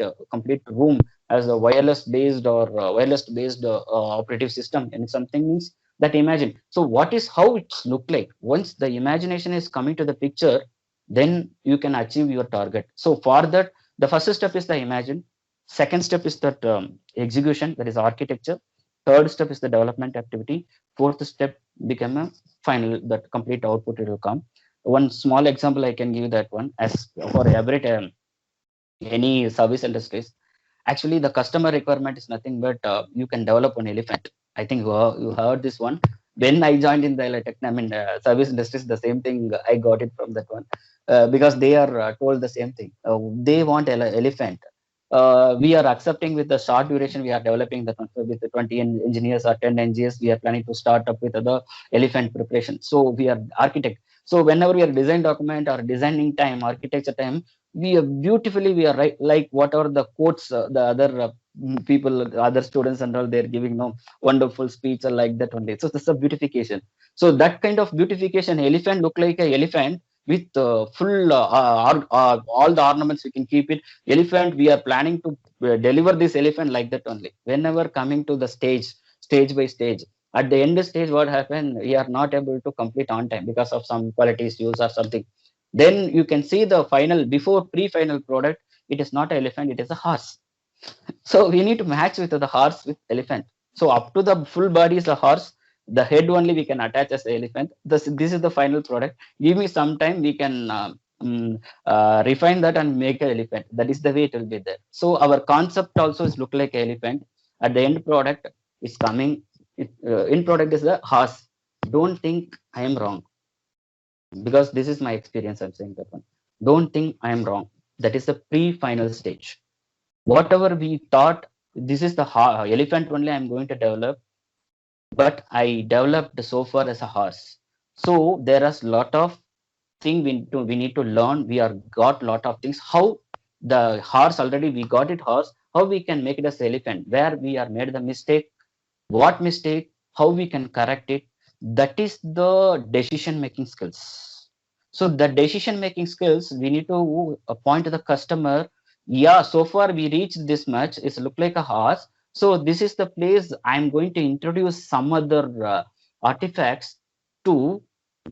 room as a wireless based or wireless based operative system, and something means that imagine. So what is how it's look like once the imagination is coming to the picture, then you can achieve your target. So for that, the first step is the imagine. Second step is that execution, that is architecture. Third step is the development activity. Fourth step become a final, that complete output it will come. One small example I can give that one, as for every time any service industries, actually the customer requirement is nothing but you can develop an elephant. I think you heard this one. When I joined in the service industries, the same thing I got it from that one, because they are told the same thing. They want elephant. We are accepting with the short duration. We are developing the with the 20 engineers or 10 engineers. We are planning to start up with the elephant preparation. So we are architect. So whenever we are design document or designing time, architecture time, we are beautifully, we are right, like whatever the quotes the other people, other students and all, they're giving no wonderful speech or like that only. So this is a beautification. So that kind of beautification, elephant look like a elephant with full all the ornaments we can keep it. Elephant, we are planning to deliver this elephant like that only. Whenever coming to the stage by stage, at the end stage, what happened, we are not able to complete on time because of some quality issues or something. Then you can see the final, before pre-final product, it is not an elephant, it is a horse. So we need to match with the horse with elephant. So up to the full body is a horse, the head only we can attach as the elephant. This is the final product. Give me some time, we can refine that and make an elephant. That is the way it will be there. So our concept also is look like an elephant. At the end product is coming, in product is the horse. Don't think I am wrong, because this is my experience. I'm saying that one. Don't think I am wrong. That is the pre-final stage. Whatever we thought, this is the elephant only I'm going to develop, but I developed so far as a horse. So there is a lot of thing we need to learn. We are got lot of things. How the horse already we got it horse. How we can make it as elephant? Where we are made the mistake? What mistake? How we can correct it? That is the decision making skills. So the decision making skills, we need to point to the customer. Yeah, so far we reached this much. It's look like a horse. So this is the place I'm going to introduce some other artifacts to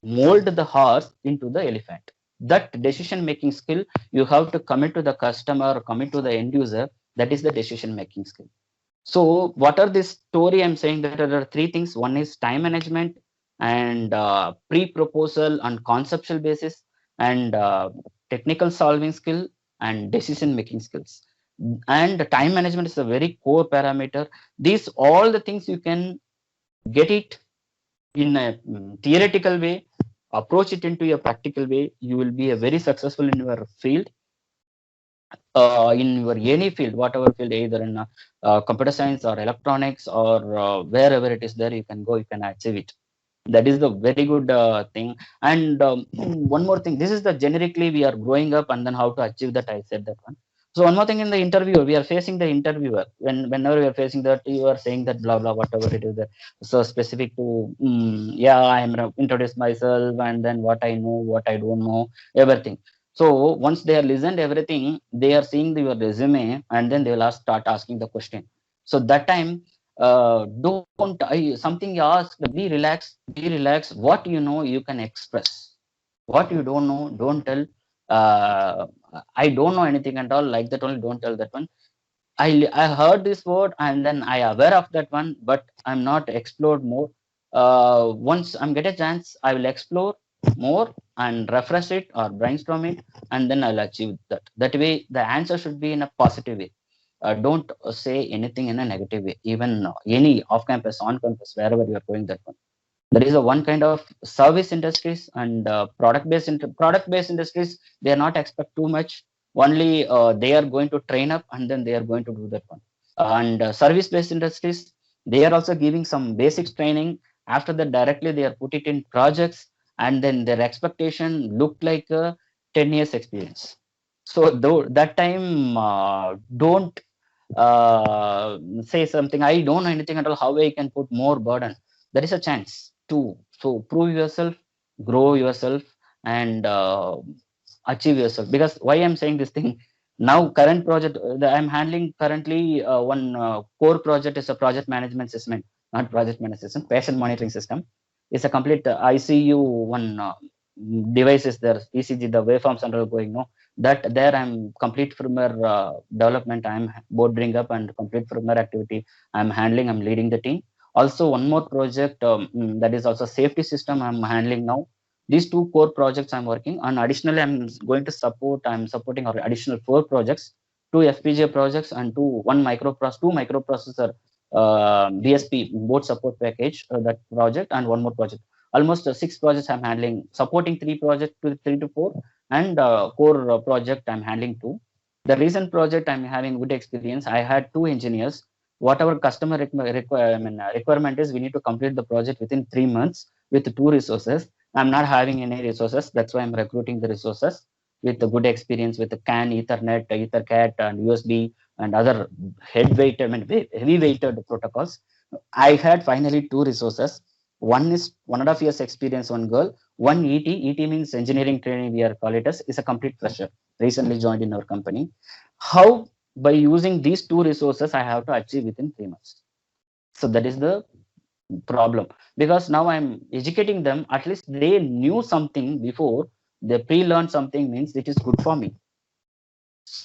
mold the horse into the elephant. That decision making skill, you have to commit to the customer, commit to the end user. That is the decision making skill. So what are this story? I'm saying that there are three things. One is time management and pre-proposal on conceptual basis, and technical solving skill and decision making skills. And time management is a very core parameter. These all the things you can get it in a theoretical way, approach it into a practical way. You will be a very successful in your field, in your any field, whatever field, either in computer science or electronics or wherever it is there, you can go, you can achieve it. That is the very good thing. And one more thing, this is the generically we are growing up, and then how to achieve that, I said that one. So one more thing, in the interview, we are facing the interviewer. Whenever we are facing that, you are saying that blah blah whatever it is there. So specific to yeah, I am introduce myself, and then what I know, what I don't know, everything. So once they are listened everything, they are seeing your resume, and then they will start asking the question. So that time, don't something you ask, be relaxed. What you know, you can express. What you don't know, don't tell. I don't know anything at all, like that only, don't tell that one. I heard this word, and then I aware of that one, but I'm not explored more. Once I'm get a chance, I will explore more and refresh it or brainstorm it, and then I'll achieve that. That way, the answer should be in a positive way. Don't say anything in a negative way. Even any off campus, on campus, wherever you are going, that one. There is a one kind of service industries and product based industries. They are not expect too much. Only they are going to train up, and then they are going to do that one. And service based industries, they are also giving some basics training. After that, directly they are put it in projects, and then their expectation look like 10 years experience. So though that time, don't say something, I don't know anything at all, how I can put more burden. There is a chance to so prove yourself, grow yourself, and achieve yourself. Because why I'm saying this thing now, current project that I'm handling currently, one core project is a project management system, not project management system, patient monitoring system. It's a complete ICU one device is there, ECG, the waveforms undergoing, no, that there I'm complete firmware development, I'm bordering up, and complete firmware activity I'm handling, I'm leading the team. Also one more project, that is also safety system I'm handling now. These two core projects I'm working on. Additionally, I'm supporting our additional 4 projects, 2 FPGA projects, and two microprocessor DSP board support package, that project, and one more project. Almost 6 projects I'm handling, supporting 3 projects, 3 to 4, and core project I'm handling 2. The recent project I'm having good experience. I had 2 engineers. Whatever customer requirement is, we need to complete the project within 3 months with 2 resources. I'm not having any resources. That's why I'm recruiting the resources with a good experience with the CAN, Ethernet, EtherCAT, and USB, and other heavy weighted protocols. I had finally 2 resources. One is 1.5 years experience, one girl. One ET. ET means engineering training, we are call it as, is a complete fresher, recently joined in our company. How? By using these 2 resources, I have to achieve within 3 months. So that is the problem, because now I'm educating them. At least they knew something before, they pre-learned something, means it is good for me.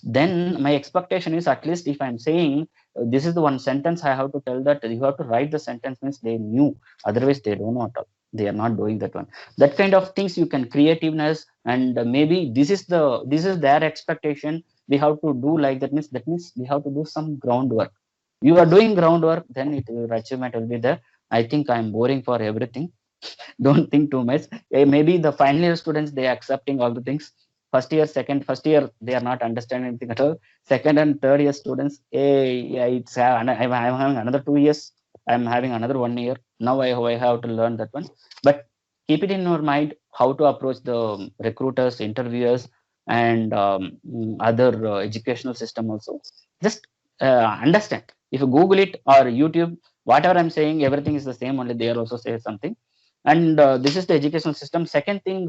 Then my expectation is, at least if I'm saying this is the one sentence I have to tell, that you have to write the sentence, means they knew. Otherwise they don't know at all, they are not doing that one. That kind of things you can creativeness, and maybe this is their expectation. We have to do like that, means we have to do some groundwork. You are doing groundwork, then your achievement will be there. I think I'm boring for everything. Don't think too much. Maybe the final year students, they are accepting all the things. First year, they are not understanding anything at all. Second and third year students, it's I'm having another 2 years. I'm having another 1 year. Now I have to learn that one. But keep it in your mind how to approach the recruiters, interviewers, and other educational system also. Just understand. If you Google it or YouTube, whatever I'm saying, everything is the same. Only they are also say something. And this is the educational system. Second thing,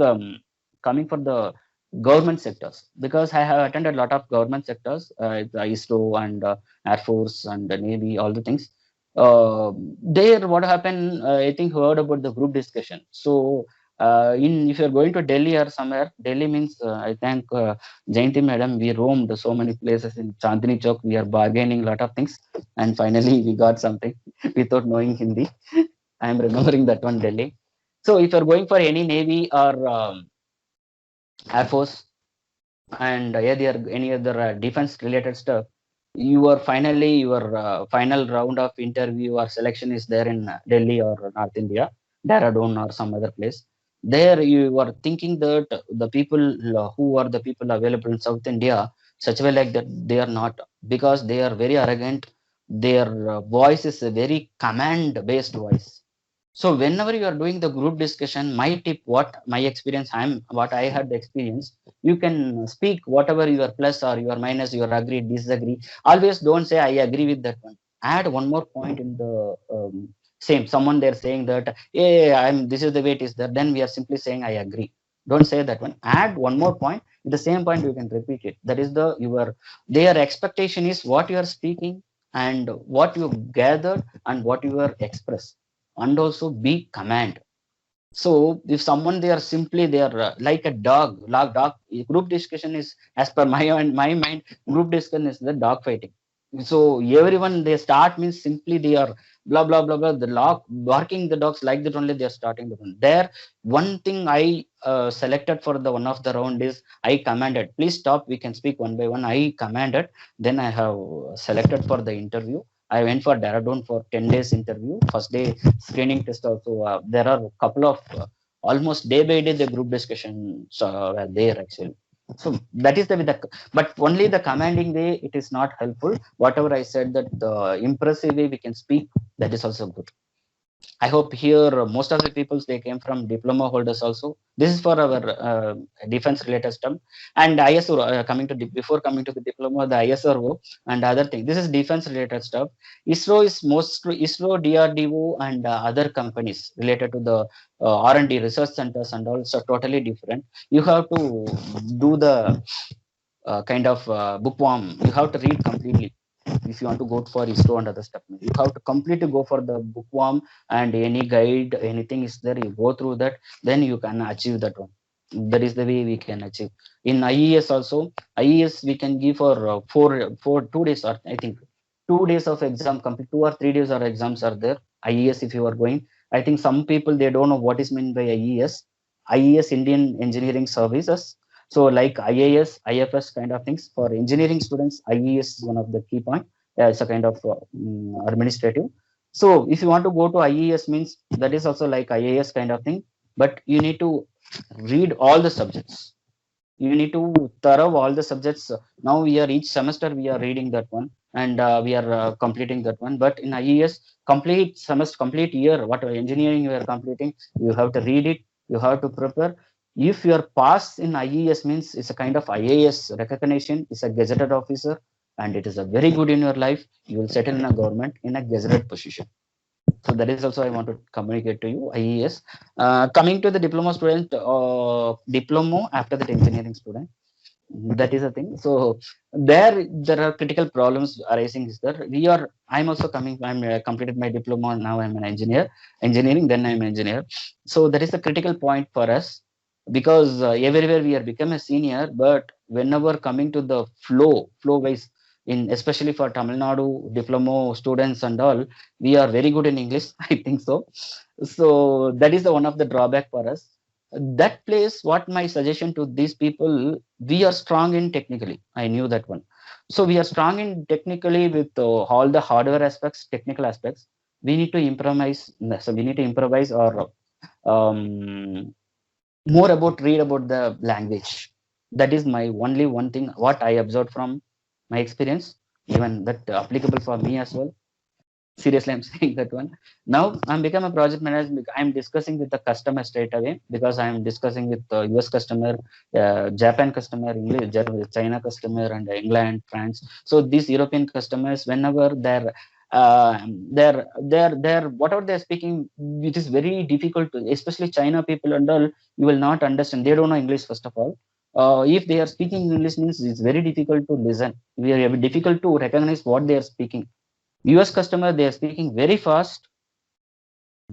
coming for the government sectors, because I have attended a lot of government sectors, ISRO and Air Force and the Navy, all the things. There, what happened? I think heard about the group discussion. So If you're going to Delhi or somewhere, Delhi means I thank Jayanti madam. We roamed so many places in Chandni Chowk. We are bargaining a lot of things, and finally we got something without knowing Hindi. I am remembering that one, Delhi. So if you're going for any Navy or Air Force and any other defense related stuff, your final round of interview or selection is there in Delhi or North India, Dehradun or some other place. There you are thinking that the people who are the people available in South India, such way like that, they are not, because they are very arrogant. Their voice is a very command based voice. So whenever you are doing the group discussion, my tip, what my experience, what I had the experience, you can speak whatever your plus or your minus, your agree, disagree. Always don't say I agree with that one. Add one more point in the same. Someone they're saying that, hey, this is the way it is there. Then we are simply saying I agree. Don't say that one. Add one more point. The same point you can repeat it. That is their expectation is what you are speaking and what you gathered and what you are expressed, and also be command. So if someone they are like a dog. Group discussion is, as per my mind, group discussion is the dog fighting. So everyone they start means simply they are blah blah blah blah. The dog barking the dogs like that only they are starting the one. There one thing I selected for the one of the round is I commanded. Please stop. We can speak one by one. I commanded. Then I have selected for the interview. I went for Dehradun for 10 days interview. First day screening test also. There are a couple of almost day by day the group discussions were there actually. So that is but only the commanding way it is not helpful. Whatever I said that the impressive way we can speak, that is also good. I hope here most of the people they came from diploma holders also. This is for our defense related stuff. And ISRO before coming to the diploma, the ISRO and other thing. This is defense related stuff. ISRO is ISRO, DRDO and other companies related to the R&D research centers and also totally different. You have to do the kind of bookworm. You have to read completely. If you want to go for ISRO and other stuff, you have to completely go for the bookworm, and any guide, anything is there, you go through that, then you can achieve that one. That is the way we can achieve. In IES also, IES we can give for 2 days, or I think 2 days of exam, complete 2 or 3 days or exams are there. IES if you are going, I think some people they don't know what is meant by IES. IES Indian Engineering Services. So like IAS, IFS kind of things for engineering students, IES is one of the key point. It's a kind of administrative. So if you want to go to IES means that is also like IAS kind of thing, but you need to read all the subjects. You need to thorough all the subjects. Now we are each semester we are reading that one, and we are completing that one. But in IES, complete semester, complete year, whatever engineering you are completing, you have to read it. You have to prepare. If you are passed in IES means it's a kind of IAS recognition, it's a gazetted officer, and it is a very good in your life. You will settle in a government in a gazetted position. So that is also I want to communicate to you, IES. Coming to the diploma student, diploma after that engineering student, that is a thing. So there are critical problems arising. Is there? I'm also coming. I'm completed my diploma now. I'm an engineering. Then I'm an engineer. So that is a critical point for us, because everywhere we are become a senior, but whenever coming to the flow wise, in especially for Tamil Nadu diploma students and all, we are very good in English. I think so. So that is the one of the drawback for us. That place, what my suggestion to these people, we are strong in technically. I knew that one. So we are strong in technically with all the hardware aspects, technical aspects. We need to improvise. So we need to improvise or more about read about the language. That is my only one thing what I observed from my experience, even that applicable for me as well. Seriously, I'm saying that one. Now I'm become a project manager. I'm discussing with the customer straight away, because I'm discussing with the US customer, Japan customer, English, China customer, and England, France. So these European customers, whenever they're whatever they're speaking, it is very difficult to, especially China people and all, you will not understand. They don't know English first of all. If they are speaking English means it's very difficult to listen. We are difficult to recognize what they are speaking. US customer, they are speaking very fast.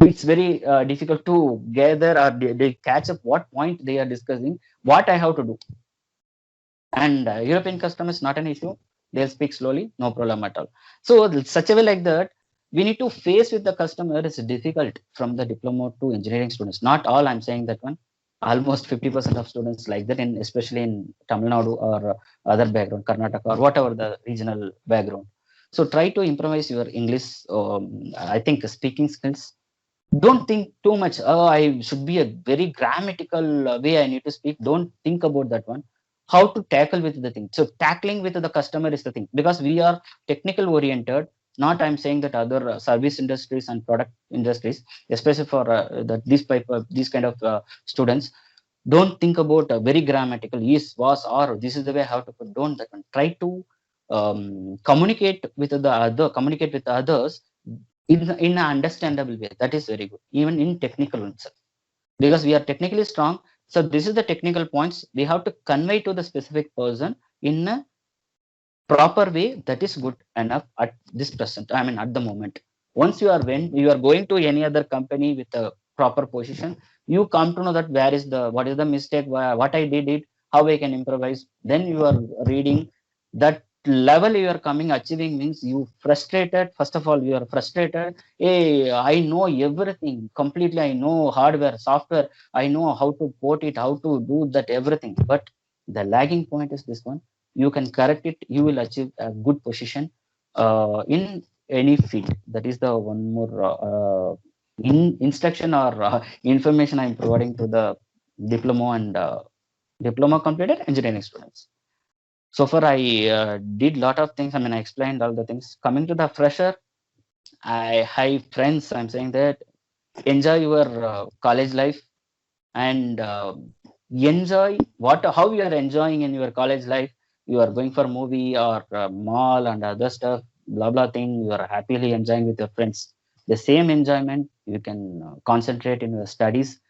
it's very difficult to gather or they catch up what point they are discussing, what I have to do. And European customers not an issue. They'll speak slowly, no problem at all. So such a way like that, we need to face with the customer is difficult from the diploma to engineering students. Not all, I'm saying that one. Almost 50% of students like that, in especially in Tamil Nadu or other background, Karnataka or whatever the regional background. So try to improvise your English. I think speaking skills. Don't think too much. Oh, I should be a very grammatical way I need to speak. Don't think about that one. How to tackle with the thing. So tackling with the customer is the thing, because we are technical oriented. Not I'm saying that other service industries and product industries, especially for these kind of students, don't think about very grammatical is, was, or this is the way how to put. Don't that one. Try to communicate with others in an understandable way. That is very good, even in technical itself, because we are technically strong. So this is the technical points we have to convey to the specific person in a proper way. That is good enough at this present. I mean, at the moment. Once when you are going to any other company with a proper position, you come to know that what is the mistake, what I did it, how I can improvise. Then you are reading that level you are achieving means you frustrated. First of all, you are frustrated. Hey, I know everything completely. I know hardware, software. I know how to port it, how to do that, everything. But the lagging point is this one. You can correct it. You will achieve a good position in any field. That is the one more instruction or information I'm providing to the diploma and diploma completed engineering students. So far, I did lot of things. I mean, I explained all the things. Coming to the fresher, hi friends, I'm saying that enjoy your college life and enjoy how you are enjoying in your college life. You are going for movie or mall and other stuff, blah blah thing. You are happily enjoying with your friends. The same enjoyment you can concentrate in your studies.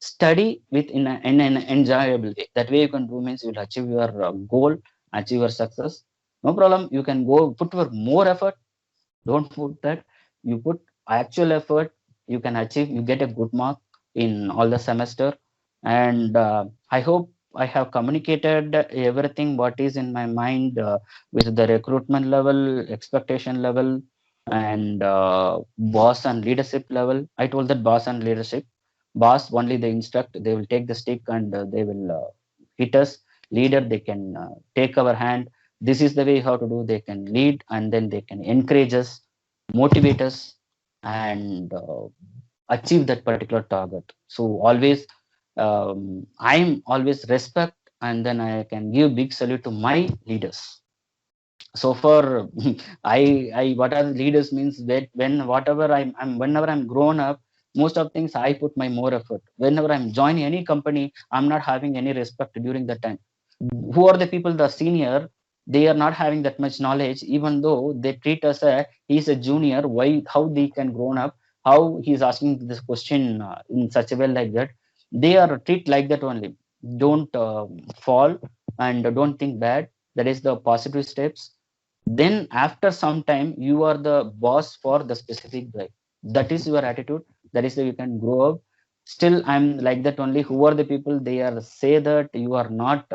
Study in an enjoyable way. That way you can do means you will achieve your goal, achieve your success. No problem. You can go put your more effort. Don't put that. You put actual effort. You can achieve. You get a good mark in all the semester. And I hope I have communicated everything what is in my mind with the recruitment level, expectation level, and boss and leadership level. I told that boss and leadership. Boss only they instruct. They will take the stick and they will hit us. Leader they can take our hand. This is the way how to do. They can lead and then they can encourage us, motivate us, and achieve that particular target. So always I'm always respect, and then I can give big salute to my leaders. So for I what are the leaders means that whenever I'm grown up, most of things I put my more effort. Whenever I'm joining any company, I'm not having any respect during that time. Who are the people, the senior, they are not having that much knowledge, even though they treat us he's a junior. How they can grown up, how he's asking this question in such a way like that, they are treat like that only. Don't fall and don't think bad. That is the positive steps. Then after some time you are the boss for the specific guy. That is your attitude. That is that you can grow up. Still I'm like that only. Who are the people, they are say that you are not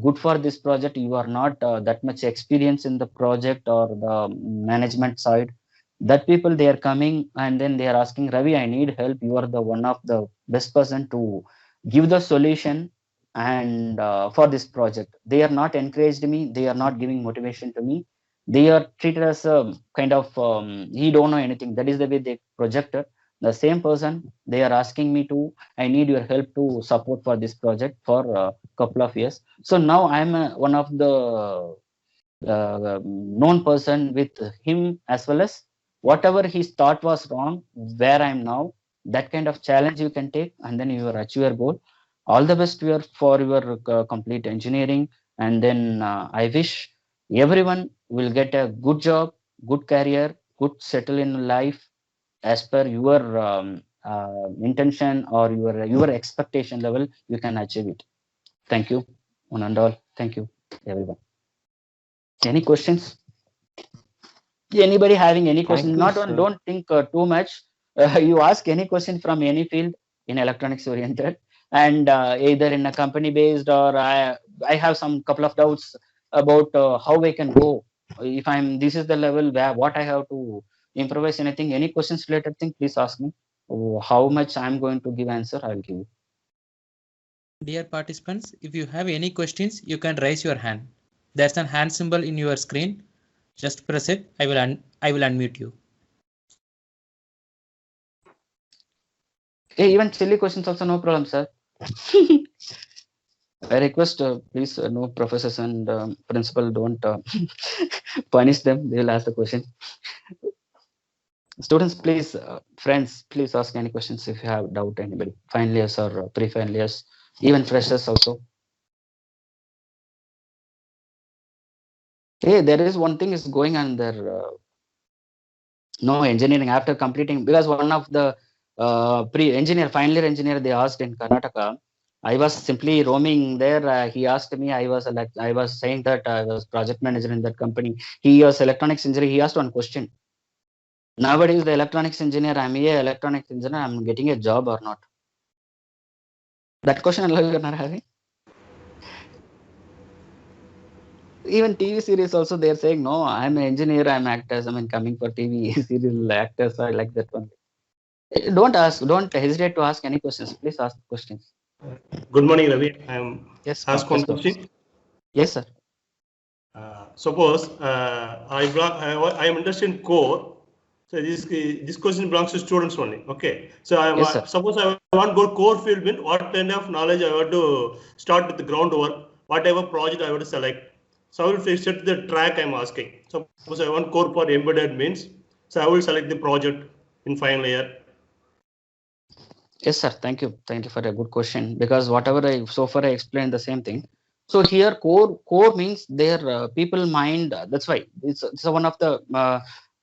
good for this project, you are not that much experience in the project or the management side. That people they are coming and then they are asking, Ravi, I need help. You are the one of the best person to give the solution and for this project. They are not encouraged me. They are not giving motivation to me. They are treated as a kind of he don't know anything. That is the way they projected. The same person they are asking me to, I need your help to support for this project for a couple of years. So now I'm one of the known person with him, as well as whatever his thought was wrong, where I'm now, that kind of challenge you can take, and then you will achieve your goal. All the best for your complete engineering, and then I wish everyone will get a good job, good career, good settle in life as per your intention or your expectation level. You can achieve it. Thank you, one and all. Thank you, everyone. Any questions? Anybody having any questions? Not one. Don't think too much. You ask any question from any field in electronics oriented, and either in a company based, or I have some couple of doubts about how I can go. If I'm, this is the level where what I have to improvise anything, any questions related thing, please ask me. How much I'm going to give answer, I'll give you. Dear participants, if you have any questions, you can raise your hand. There's an hand symbol in your screen. Just press it. I will unmute you. Hey, even silly questions also, no problem, sir. I request, please, no professors and principal, don't punish them. They will ask the question. Students, please, friends, please ask any questions if you have doubt. Anybody, final years or pre-final years, even freshers also. Hey, there is one thing is going on there. No engineering after completing, because one of the pre-engineer, final year engineer, they asked in Karnataka. I was simply roaming there. He asked me. I was saying that I was project manager in that company. He was electronics engineer. He asked one question. Nowadays, the electronics engineer, I'm a electronics engineer. I'm getting a job or not? That question you are not having. Even TV series also, they're saying, no, I'm an engineer, I'm actors, I mean, coming for TV serial actors, I like that one. Don't hesitate to ask any questions. Please ask questions. Good morning, Ravi. I'm ask one question. Yes, sir. Suppose I am interested in core. So this question belongs to students only. Okay. So suppose I want to go core field. What kind of knowledge I want to start with the groundwork? Whatever project I want to select. So I will set the track I'm asking. Suppose I want core for embedded means. So I will select the project in final year. Yes, sir. Thank you. Thank you for a good question. Because whatever so far I explained the same thing. So here core means their people mind. That's why it's one of the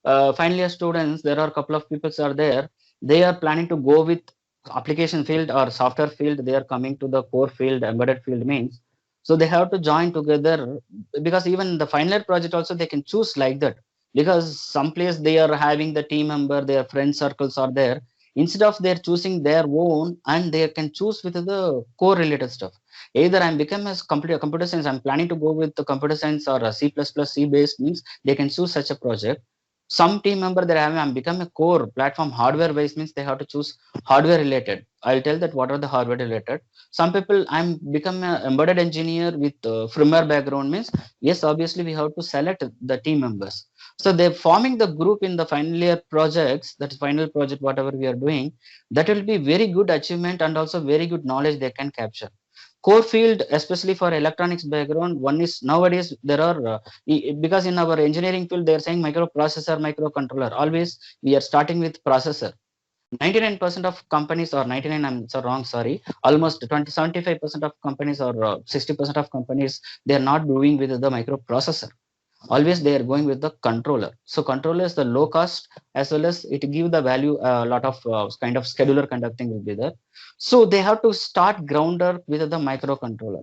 final year students. There are a couple of people are there. They are planning to go with application field or software field. They are coming to the core field, embedded field means. So they have to join together, because even the final year project also they can choose like that, because some place they are having the team member, their friend circles are there. Instead of they're choosing their own, and they can choose with the core related stuff. Either I'm become as computer science, I'm planning to go with the computer science or a C++, C based means they can choose such a project. Some team member that I'm become a core platform hardware based means they have to choose hardware related. I'll tell that what are the hardware related. Some people I'm become an embedded engineer with firmware background means, yes, obviously we have to select the team members. So they're forming the group in the final year projects, that final project, whatever we are doing, that will be very good achievement and also very good knowledge they can capture. Core field, especially for electronics background, one is nowadays there are, because in our engineering field, they're saying microprocessor, microcontroller. Always we are starting with processor. 99% of companies, or 99, I'm so wrong, sorry, almost 75% of companies or 60% of companies, they are not doing with the microprocessor. Always they are going with the controller. So controller is the low cost, as well as it give the value, a lot of kind of scheduler kind of thing will be there. So they have to start grounder with the microcontroller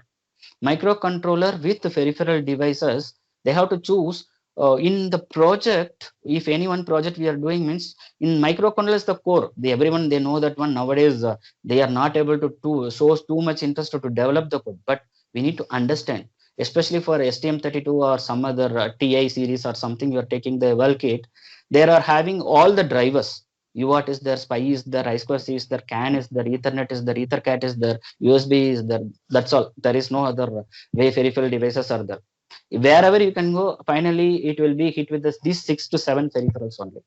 with the peripheral devices. They have to choose in the project. If any one project we are doing means, in microcontroller is the core, everyone they know that one. Nowadays they are not able to show too much interest to develop the code, but we need to understand, especially for STM32 or some other TI series or something, you are taking the eval kit, they are having all the drivers. UART is there, SPI is there, I2C is there, CAN is there, Ethernet is there, EtherCAT is there, USB is there. That's all. There is no other way peripheral devices are there. Wherever you can go, finally it will be hit with these 6 to 7 peripherals only.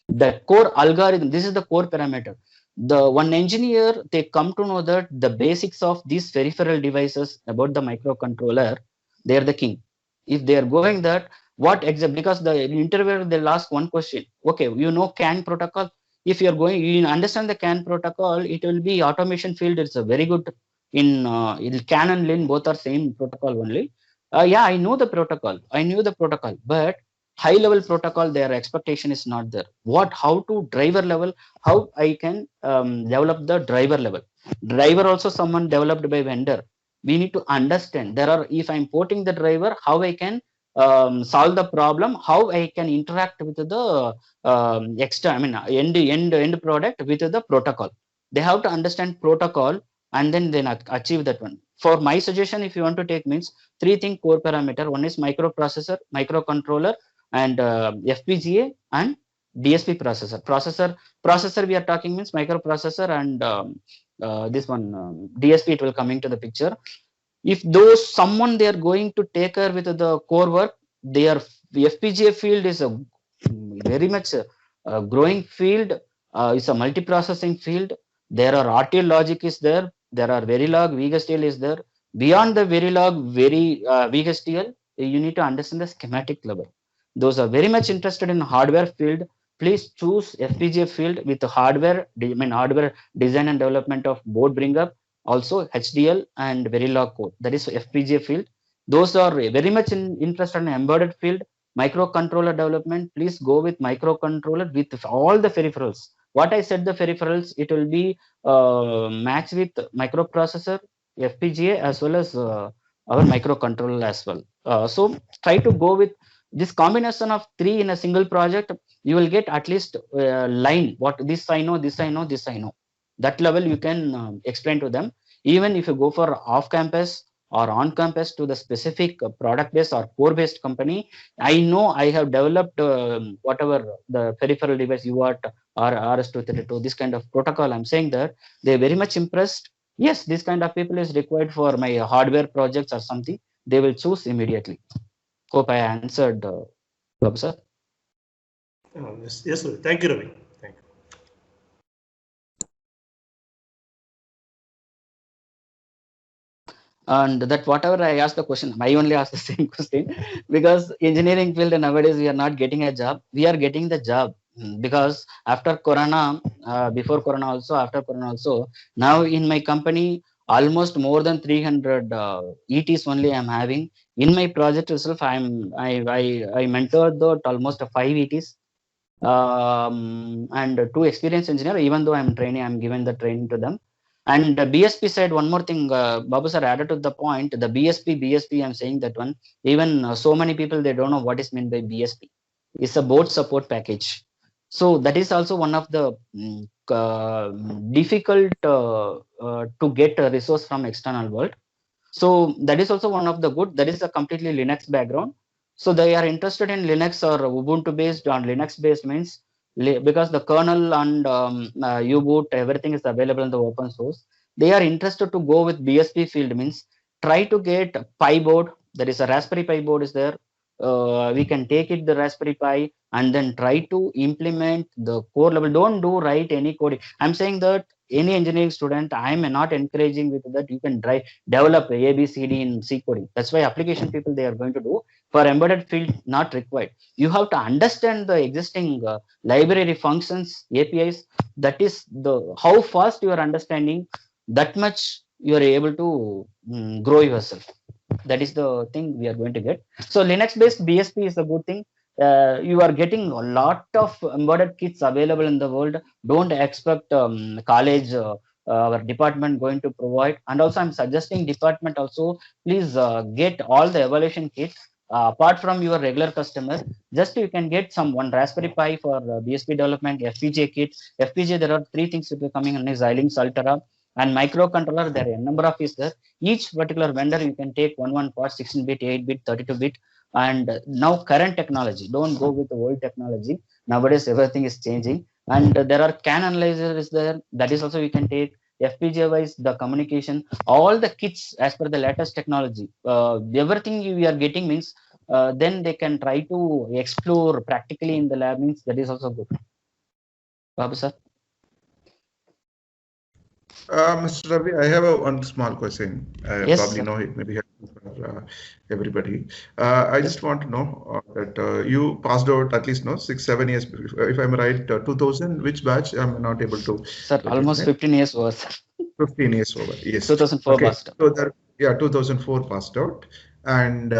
The core algorithm, this is the core parameter. The one engineer, they come to know that the basics of these peripheral devices about the microcontroller, they are the king. If they are going that, what exactly, because the interviewer, they'll ask one question. Okay, you know CAN protocol. If you are going, you understand the CAN protocol, it will be automation field. It's a very good in CAN and LIN, both are same protocol only. Yeah, I know the protocol. I knew the protocol, but high level protocol, their expectation is not there. How to driver level, how I can develop the driver level. Driver also someone developed by vendor. We need to understand there are, if I'm porting the driver, how I can solve the problem, how I can interact with the end product with the protocol. They have to understand protocol and then achieve that one. For my suggestion, if you want to take means 3 thing core parameter. One is microprocessor, microcontroller, and FPGA and DSP processor. Processor we are talking means microprocessor and this one DSP, it will coming to the picture. If those someone they are going to take care with the core work, the FPGA field is a very much growing field. It's a multiprocessing field. There are RTL logic is there. There are Verilog, VGSTL is there. Beyond the Verilog, VGSTL, you need to understand the schematic level. Those are very much interested in hardware field. Please choose FPGA field with hardware, hardware design and development of board bring up, also HDL and Verilog code. That is FPGA field. Those are very much interested in embedded field. Microcontroller development, please go with microcontroller with all the peripherals. What I said the peripherals, it will be matched with microprocessor, FPGA as well as our microcontroller as well. So try to go with this combination of 3 in a single project. You will get at least line, what this I know, this I know, this I know. That level you can explain to them. Even if you go for off campus or on campus to the specific product based or core based company, I know I have developed whatever the peripheral device UART or RS-232, this kind of protocol. I'm saying that they're very much impressed. Yes, this kind of people is required for my hardware projects or something. They will choose immediately. Hope I answered, Babu sir. Yes, sir. Thank you, Ravi. Thank you. And that whatever I asked the question, I only asked the same question because engineering field nowadays we are not getting a job. We are getting the job because after Corona, before Corona also, after Corona also, now in my company almost more than 300 ETs only I'm having. In my project itself, I mentored almost 5 ETs and 2 experienced engineers. Even though I'm training, I'm giving the training to them. And the BSP side, one more thing, Babu sir added to the point, the BSP, I'm saying that one, even so many people, they don't know what is meant by BSP. It's a board support package. So that is also one of the difficult to get a resource from external world. So that is also one of the good, that is a completely Linux background. So they are interested in Linux or Ubuntu based on Linux based means, because the kernel and U-boot, everything is available in the open source. They are interested to go with BSP field means try to get Pi board. There is a Raspberry Pi board is there. We can take it the Raspberry Pi and then try to implement the core level. Don't do write any coding. I'm saying that any engineering student, I'm not encouraging with that. You can develop A, B, C, D in C coding. That's why application people they are going to do. For embedded field, not required. You have to understand the existing library functions, APIs. That is the how fast you are understanding, that much you are able to grow yourself. That is the thing we are going to get. So Linux based BSP is a good thing. You are getting a lot of embedded kits available in the world. Don't expect college our department going to provide. And also I'm suggesting department also, please get all the evaluation kits. Apart from your regular customer, just you can get one Raspberry Pi for BSP development, FPGA kit. FPGA, there are 3 things that are coming in Xilinx Altera and microcontroller. There are a number of is there. Each particular vendor you can take one part, 16-bit, 8-bit, 32-bit, and now current technology. Don't go with the old technology. Nowadays everything is changing, and there are CAN analyzer is there. That is also you can take. FPGA wise, the communication, all the kits as per the latest technology, everything we are getting means then they can try to explore practically in the lab means that is also good. Babu sir. Mr. Ravi, I have one small question. Yes, probably sir. know it may be helpful for everybody. I just want to know that you passed out at least 6-7 years, if I'm right, 2000, which batch? I'm not able to. Sir, almost 15 years over. Sir. 15 years over, yes. 2004 passed out. So that, yeah, 2004 passed out. And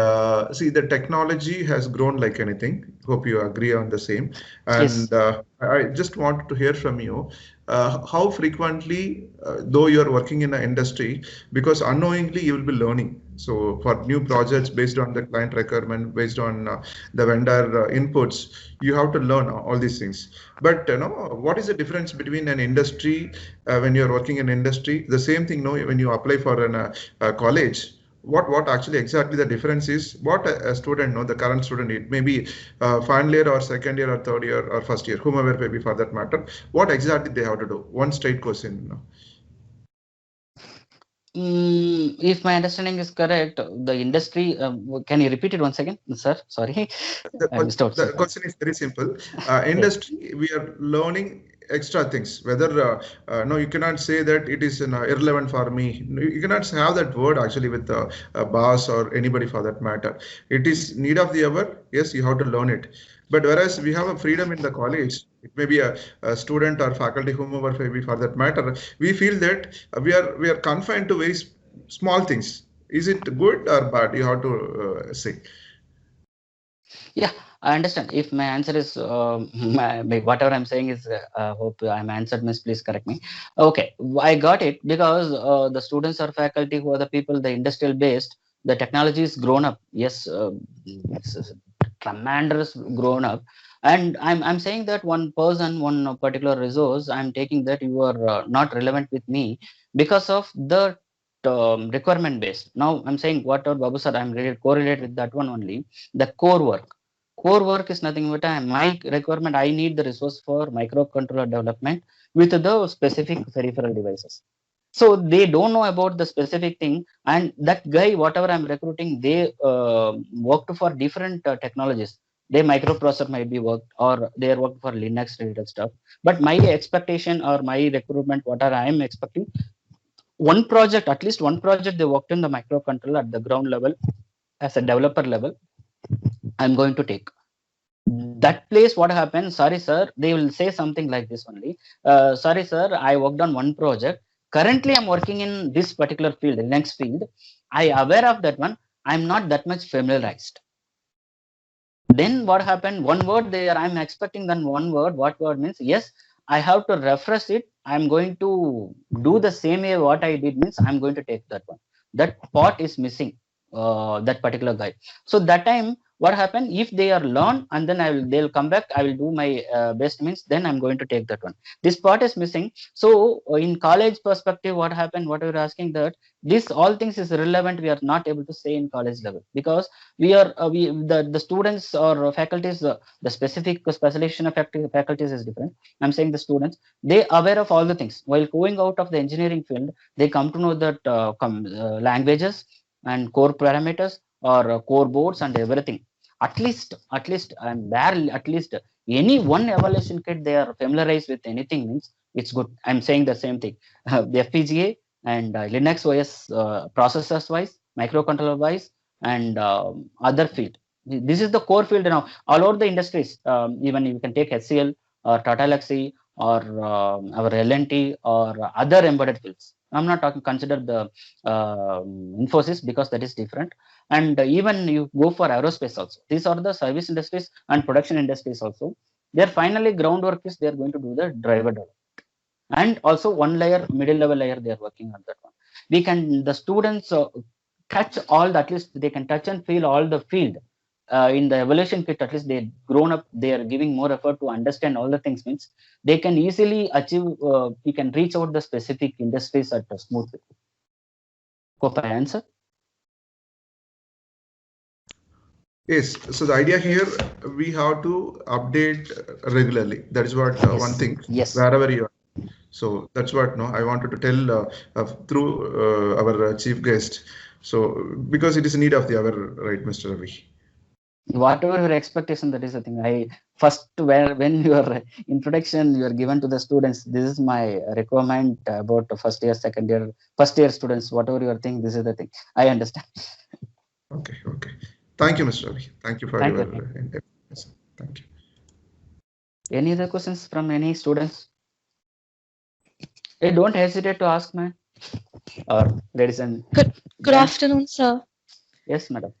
see, the technology has grown like anything. Hope you agree on the same. And yes. I just wanted to hear from you how frequently, though you are working in an industry, because unknowingly you will be learning. So for new projects based on the client requirement, based on the vendor inputs, you have to learn all these things. But what is the difference between an industry when you're working in industry? The same thing, when you apply for a college. What actually exactly the difference is? What a student, the current student, it may be final year or second year or third year or first year, whomever may be for that matter. What exactly they have to do? One straight question. If my understanding is correct, the industry, can you repeat it once again, sir? Sorry. The question is very simple. Industry, we are learning extra things. Whether no, you cannot say that it is irrelevant for me. You cannot have that word actually with a boss or anybody for that matter. It is need of the hour. Yes, you have to learn it. But whereas we have a freedom in the college, it may be a student or faculty, whomever may be for that matter, we feel that we are confined to very small things. Is it good or bad? You have to say. Yeah, I understand. If my answer is whatever I'm saying is, hope I'm answered, miss, please correct me. Okay, I got it, because the students or faculty who are the people, the industrial based, the technology is grown up. Yes, it's tremendous grown up. And I'm saying that one person, one particular resource, I'm taking that you are not relevant with me because of the requirement based. Now I'm saying whatever Babu sir, I'm correlated with that one only. The core work. Core work is nothing but my requirement. I need the resource for microcontroller development with the specific peripheral devices. So they don't know about the specific thing, and that guy, whatever I'm recruiting, they worked for different technologies. Their microprocessor might be worked, or they are worked for Linux related stuff. But my expectation or my recruitment, whatever I am expecting, one project, at least one project, they worked in the microcontroller at the ground level as a developer level. I'm going to take that place. What happens? Sorry, sir. They will say something like this only. Sorry, sir. I worked on one project. Currently, I'm working in this particular field, Linux field. I aware of that one. I'm not that much familiarized. Then what happened? One word there. I'm expecting then one word. What word means? Yes, I have to refresh it. I'm going to do the same way what I did means I'm going to take that one. That part is missing. That particular guy. So that time, what happened? If they are learn and then they'll come back, I will do my best means, then I'm going to take that one. This part is missing. So in college perspective, what happened? What you're asking, that this all things is relevant, we are not able to say in college level, because we are the students or faculties, the specific specialization of faculties is different. I'm saying the students, they aware of all the things. While going out of the engineering field, they come to know that languages and core parameters or core boards and everything. At least I'm barely, at least any one evaluation kit they are familiarized with anything means it's good. I'm saying the same thing. The FPGA and Linux OS processors wise, microcontroller wise, and other field. This is the core field now. All over the industries, even you can take HCL or Tata Elxsi or our L&T or other embedded fields. I'm not talking, consider the Infosys, because that is different. And even you go for aerospace also. These are the service industries and production industries also. Their finally groundwork is they're going to do the driver development. And also one layer, middle level layer, they are working on that one. We can, the students touch all, at least they can touch and feel all the field. In the evaluation kit, at least they grown up, they are giving more effort to understand all the things means they can easily achieve, we can reach out the specific industries at a smooth way. Hope I answer. Yes, so the idea here, we have to update regularly. That is what one thing, wherever you are. So that's what I wanted to tell through our chief guest. So because it is a need of the hour, right, Mr. Ravi? Whatever your expectation, that is the thing. I first, when your introduction you are given to the students, this is my requirement about the first year, second year, first year students, whatever you are thinking, this is the thing. I understand. Okay. Thank you, Mr. Ravi. Thank you for your thank you. Any other questions from any students? Hey, don't hesitate to ask, man. Or ladies and good afternoon, sir. Yes, madam.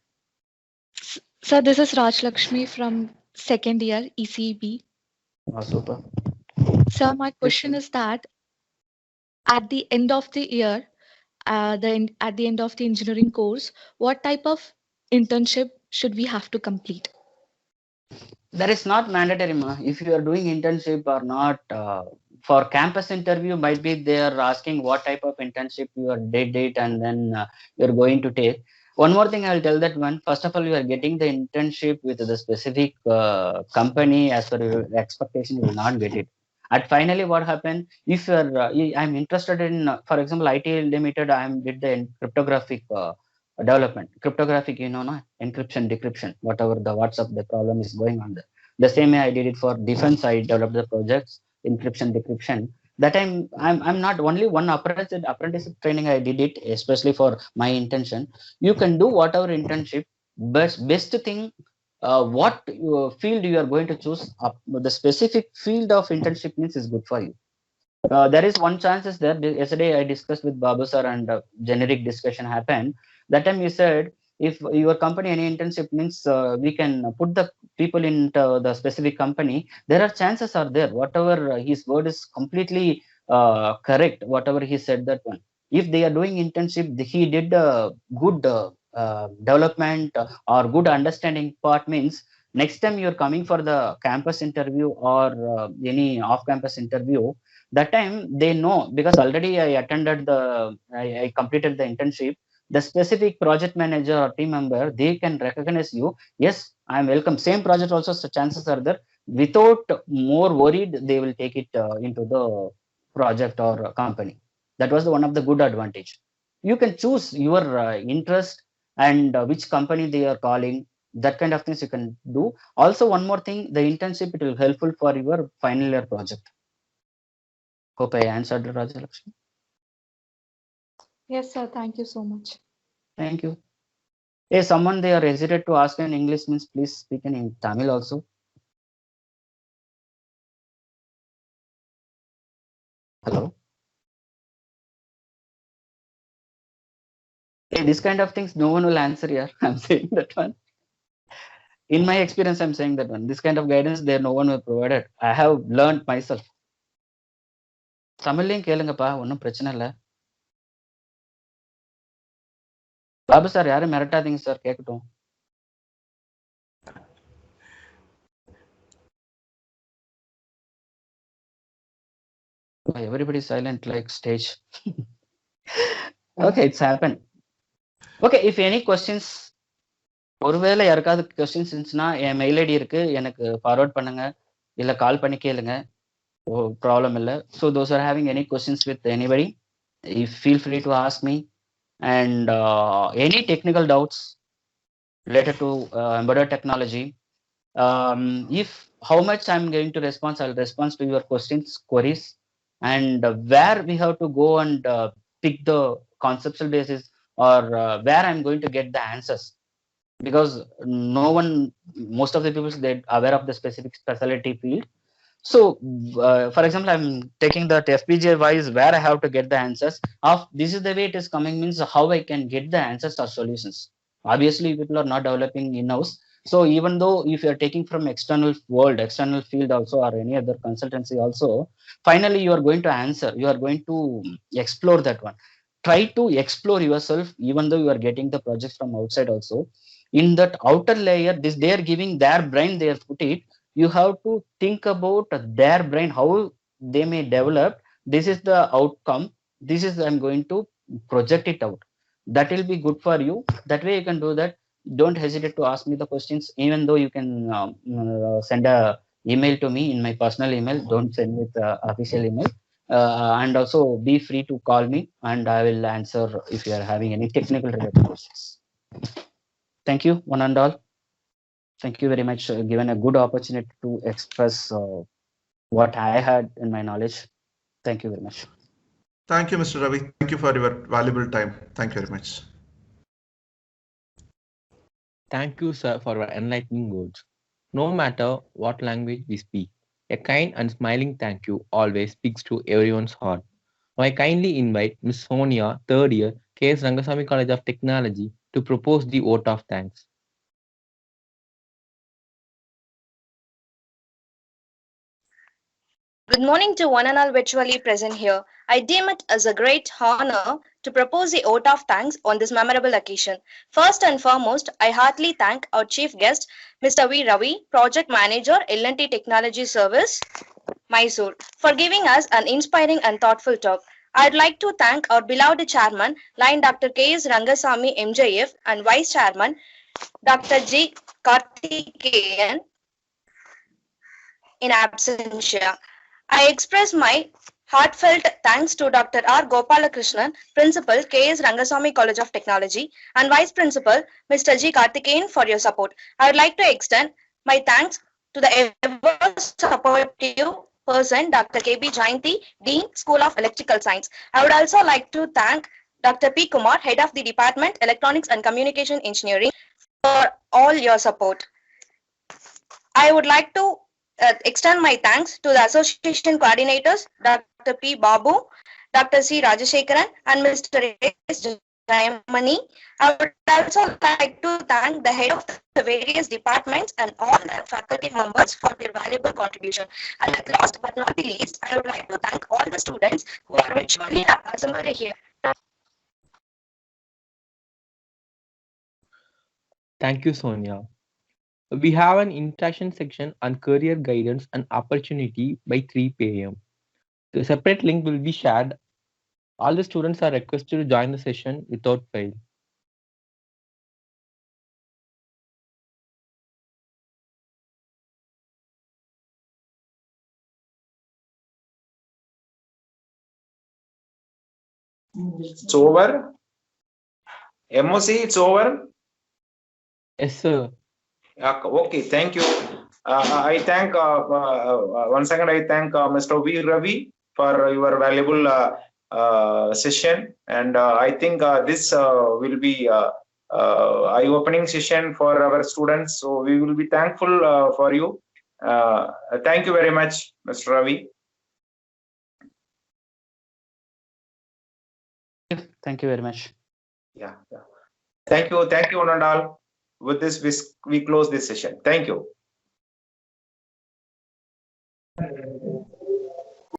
Sir, this is Raj Lakshmi from second year ECB. Oh, super. Sir, my question is that at the end of the year, at the end of the engineering course, what type of internship should we have to complete? That is not mandatory, ma. If you are doing internship or not, for campus interview, might be they are asking what type of internship you are did and then you're going to take. One more thing I'll tell that one. First of all, you are getting the internship with the specific company as per your expectation. You will not get it. At finally, what happened? If you're, I'm interested in, for example, IT Limited. Did the cryptographic development, cryptographic, no, encryption, decryption, whatever the WhatsApp the problem is going on there. The same way I did it for defense. I developed the projects, encryption, decryption. That I'm not only one apprenticeship training. I did it especially for my intention. You can do whatever internship. Best thing, what field you are going to choose. The specific field of internship means is good for you. There is one chance is there. Yesterday I discussed with Babu sir and generic discussion happened. That time you said if your company any internship means we can put the people into the specific company. There are chances are there. Whatever his word is completely correct. Whatever he said that one. If they are doing internship, he did a good development or good understanding part means next time you're coming for the campus interview or any off-campus interview, that time they know because already I completed the internship. The specific project manager or team member, they can recognize you. Yes, I'm welcome. Same project also, so chances are there. Without more worried, they will take it into the project or company. That was the one of the good advantage. You can choose your interest and which company they are calling. That kind of things you can do. Also, one more thing, the internship, it will helpful for your final year project. Hope I answered, Rajalakshmi. Yes, sir. Thank you so much. Thank you. Hey, someone they are hesitant to ask in English means please speak in Tamil also. Hello. Hey, this kind of things no one will answer here. I'm saying that one. In my experience, I'm saying that one. This kind of guidance there no one will provide it. I have learned myself. தமிழ்லையும் கேளுங்கப்பா, ஒன்றும் பிரச்சனை இல்லை. Babu sir யாரும் மிரட்டாதீங்க sir, கேட்கட்டும். Everybody silent like stage. Okay, it's happened. Okay, if any questions, ஒருவேளை யாருக்காவது questions இருந்துச்சுன்னா என் mail ID இருக்கு, எனக்கு ஃபார்வர்ட் பண்ணுங்க, இல்ல கால் பண்ணி கேளுங்க, ப்ராப்ளம் இல்லை. So those are having any questions with anybody, if feel free to ask me, and any technical doubts related to embedded technology. If how much I'm going to respond, I'll respond to your questions, queries, and where we have to go and pick the conceptual basis or where I'm going to get the answers, because no one, most of the people, they're aware of the specific specialty field. So for example, I'm taking that FPGA wise where I have to get the answers of this is the way it is coming means how I can get the answers or solutions. Obviously people are not developing in-house. So even though if you are taking from external world, external field also, or any other consultancy also, finally you are going to answer, you are going to explore that one. Try to explore yourself even though you are getting the projects from outside also. In that outer layer, this they are giving their brain, they have put it. You have to think about their brain, how they may develop. This is the outcome. This is I'm going to project it out. That will be good for you. That way you can do that. Don't hesitate to ask me the questions, even though you can send a email to me in my personal email. Don't send with official email. And also be free to call me and I will answer if you are having any technical related questions. Thank you, one and all. Thank you very much. Given a good opportunity to express what I had in my knowledge. Thank you very much. Thank you, Mr. Ravi. Thank you for your valuable time. Thank you very much. Thank you, sir, for your enlightening words. No matter what language we speak, a kind and smiling thank you always speaks to everyone's heart. Now I kindly invite Ms. Sonia, third year, KS Rangasamy College of Technology, to propose the vote of thanks. Good morning to one and all virtually present here. I deem it as a great honor to propose the vote of thanks on this memorable occasion. First and foremost, I heartily thank our chief guest, Mr. V. Ravi, Project Manager, L&T Technology Service, Mysore, for giving us an inspiring and thoughtful talk. I'd like to thank our beloved chairman, Line Dr. K.S. Rangasamy, MJF, and Vice Chairman, Dr. G. Karthikeyan, in absentia. I express my heartfelt thanks to Dr. R. Gopalakrishnan, Principal, K.S. Rangasamy College of Technology, and Vice Principal, Mr. G. Karthikeyan, for your support. I would like to extend my thanks to the ever supportive person, Dr. K.B. Jayanti, Dean, School of Electrical Science. I would also like to thank Dr. P. Kumar, Head of the Department, Electronics and Communication Engineering, for all your support. I would like to extend my thanks to the association coordinators, Dr. P. Babu, Dr. C. Rajashekaran, and Mr. S. Jayamani. I would also like to thank the head of the various departments and all the faculty members for their valuable contribution. And last but not the least, I would like to thank all the students who are virtually assembled here. Thank you, Sonia. We have an interaction section on career guidance and opportunity by 3 p.m. The separate link will be shared. All the students are requested to join the session without fail. It's over. MOC, it's over. Yes, sir. Okay, thank you. I thank once again. I thank Mr. V. Ravi for your valuable session, and I think this will be eye-opening session for our students. So we will be thankful for you. Thank you very much, Mr. Ravi. Thank you very much. Yeah. Thank you, one and all. With this, we close this session. Thank you.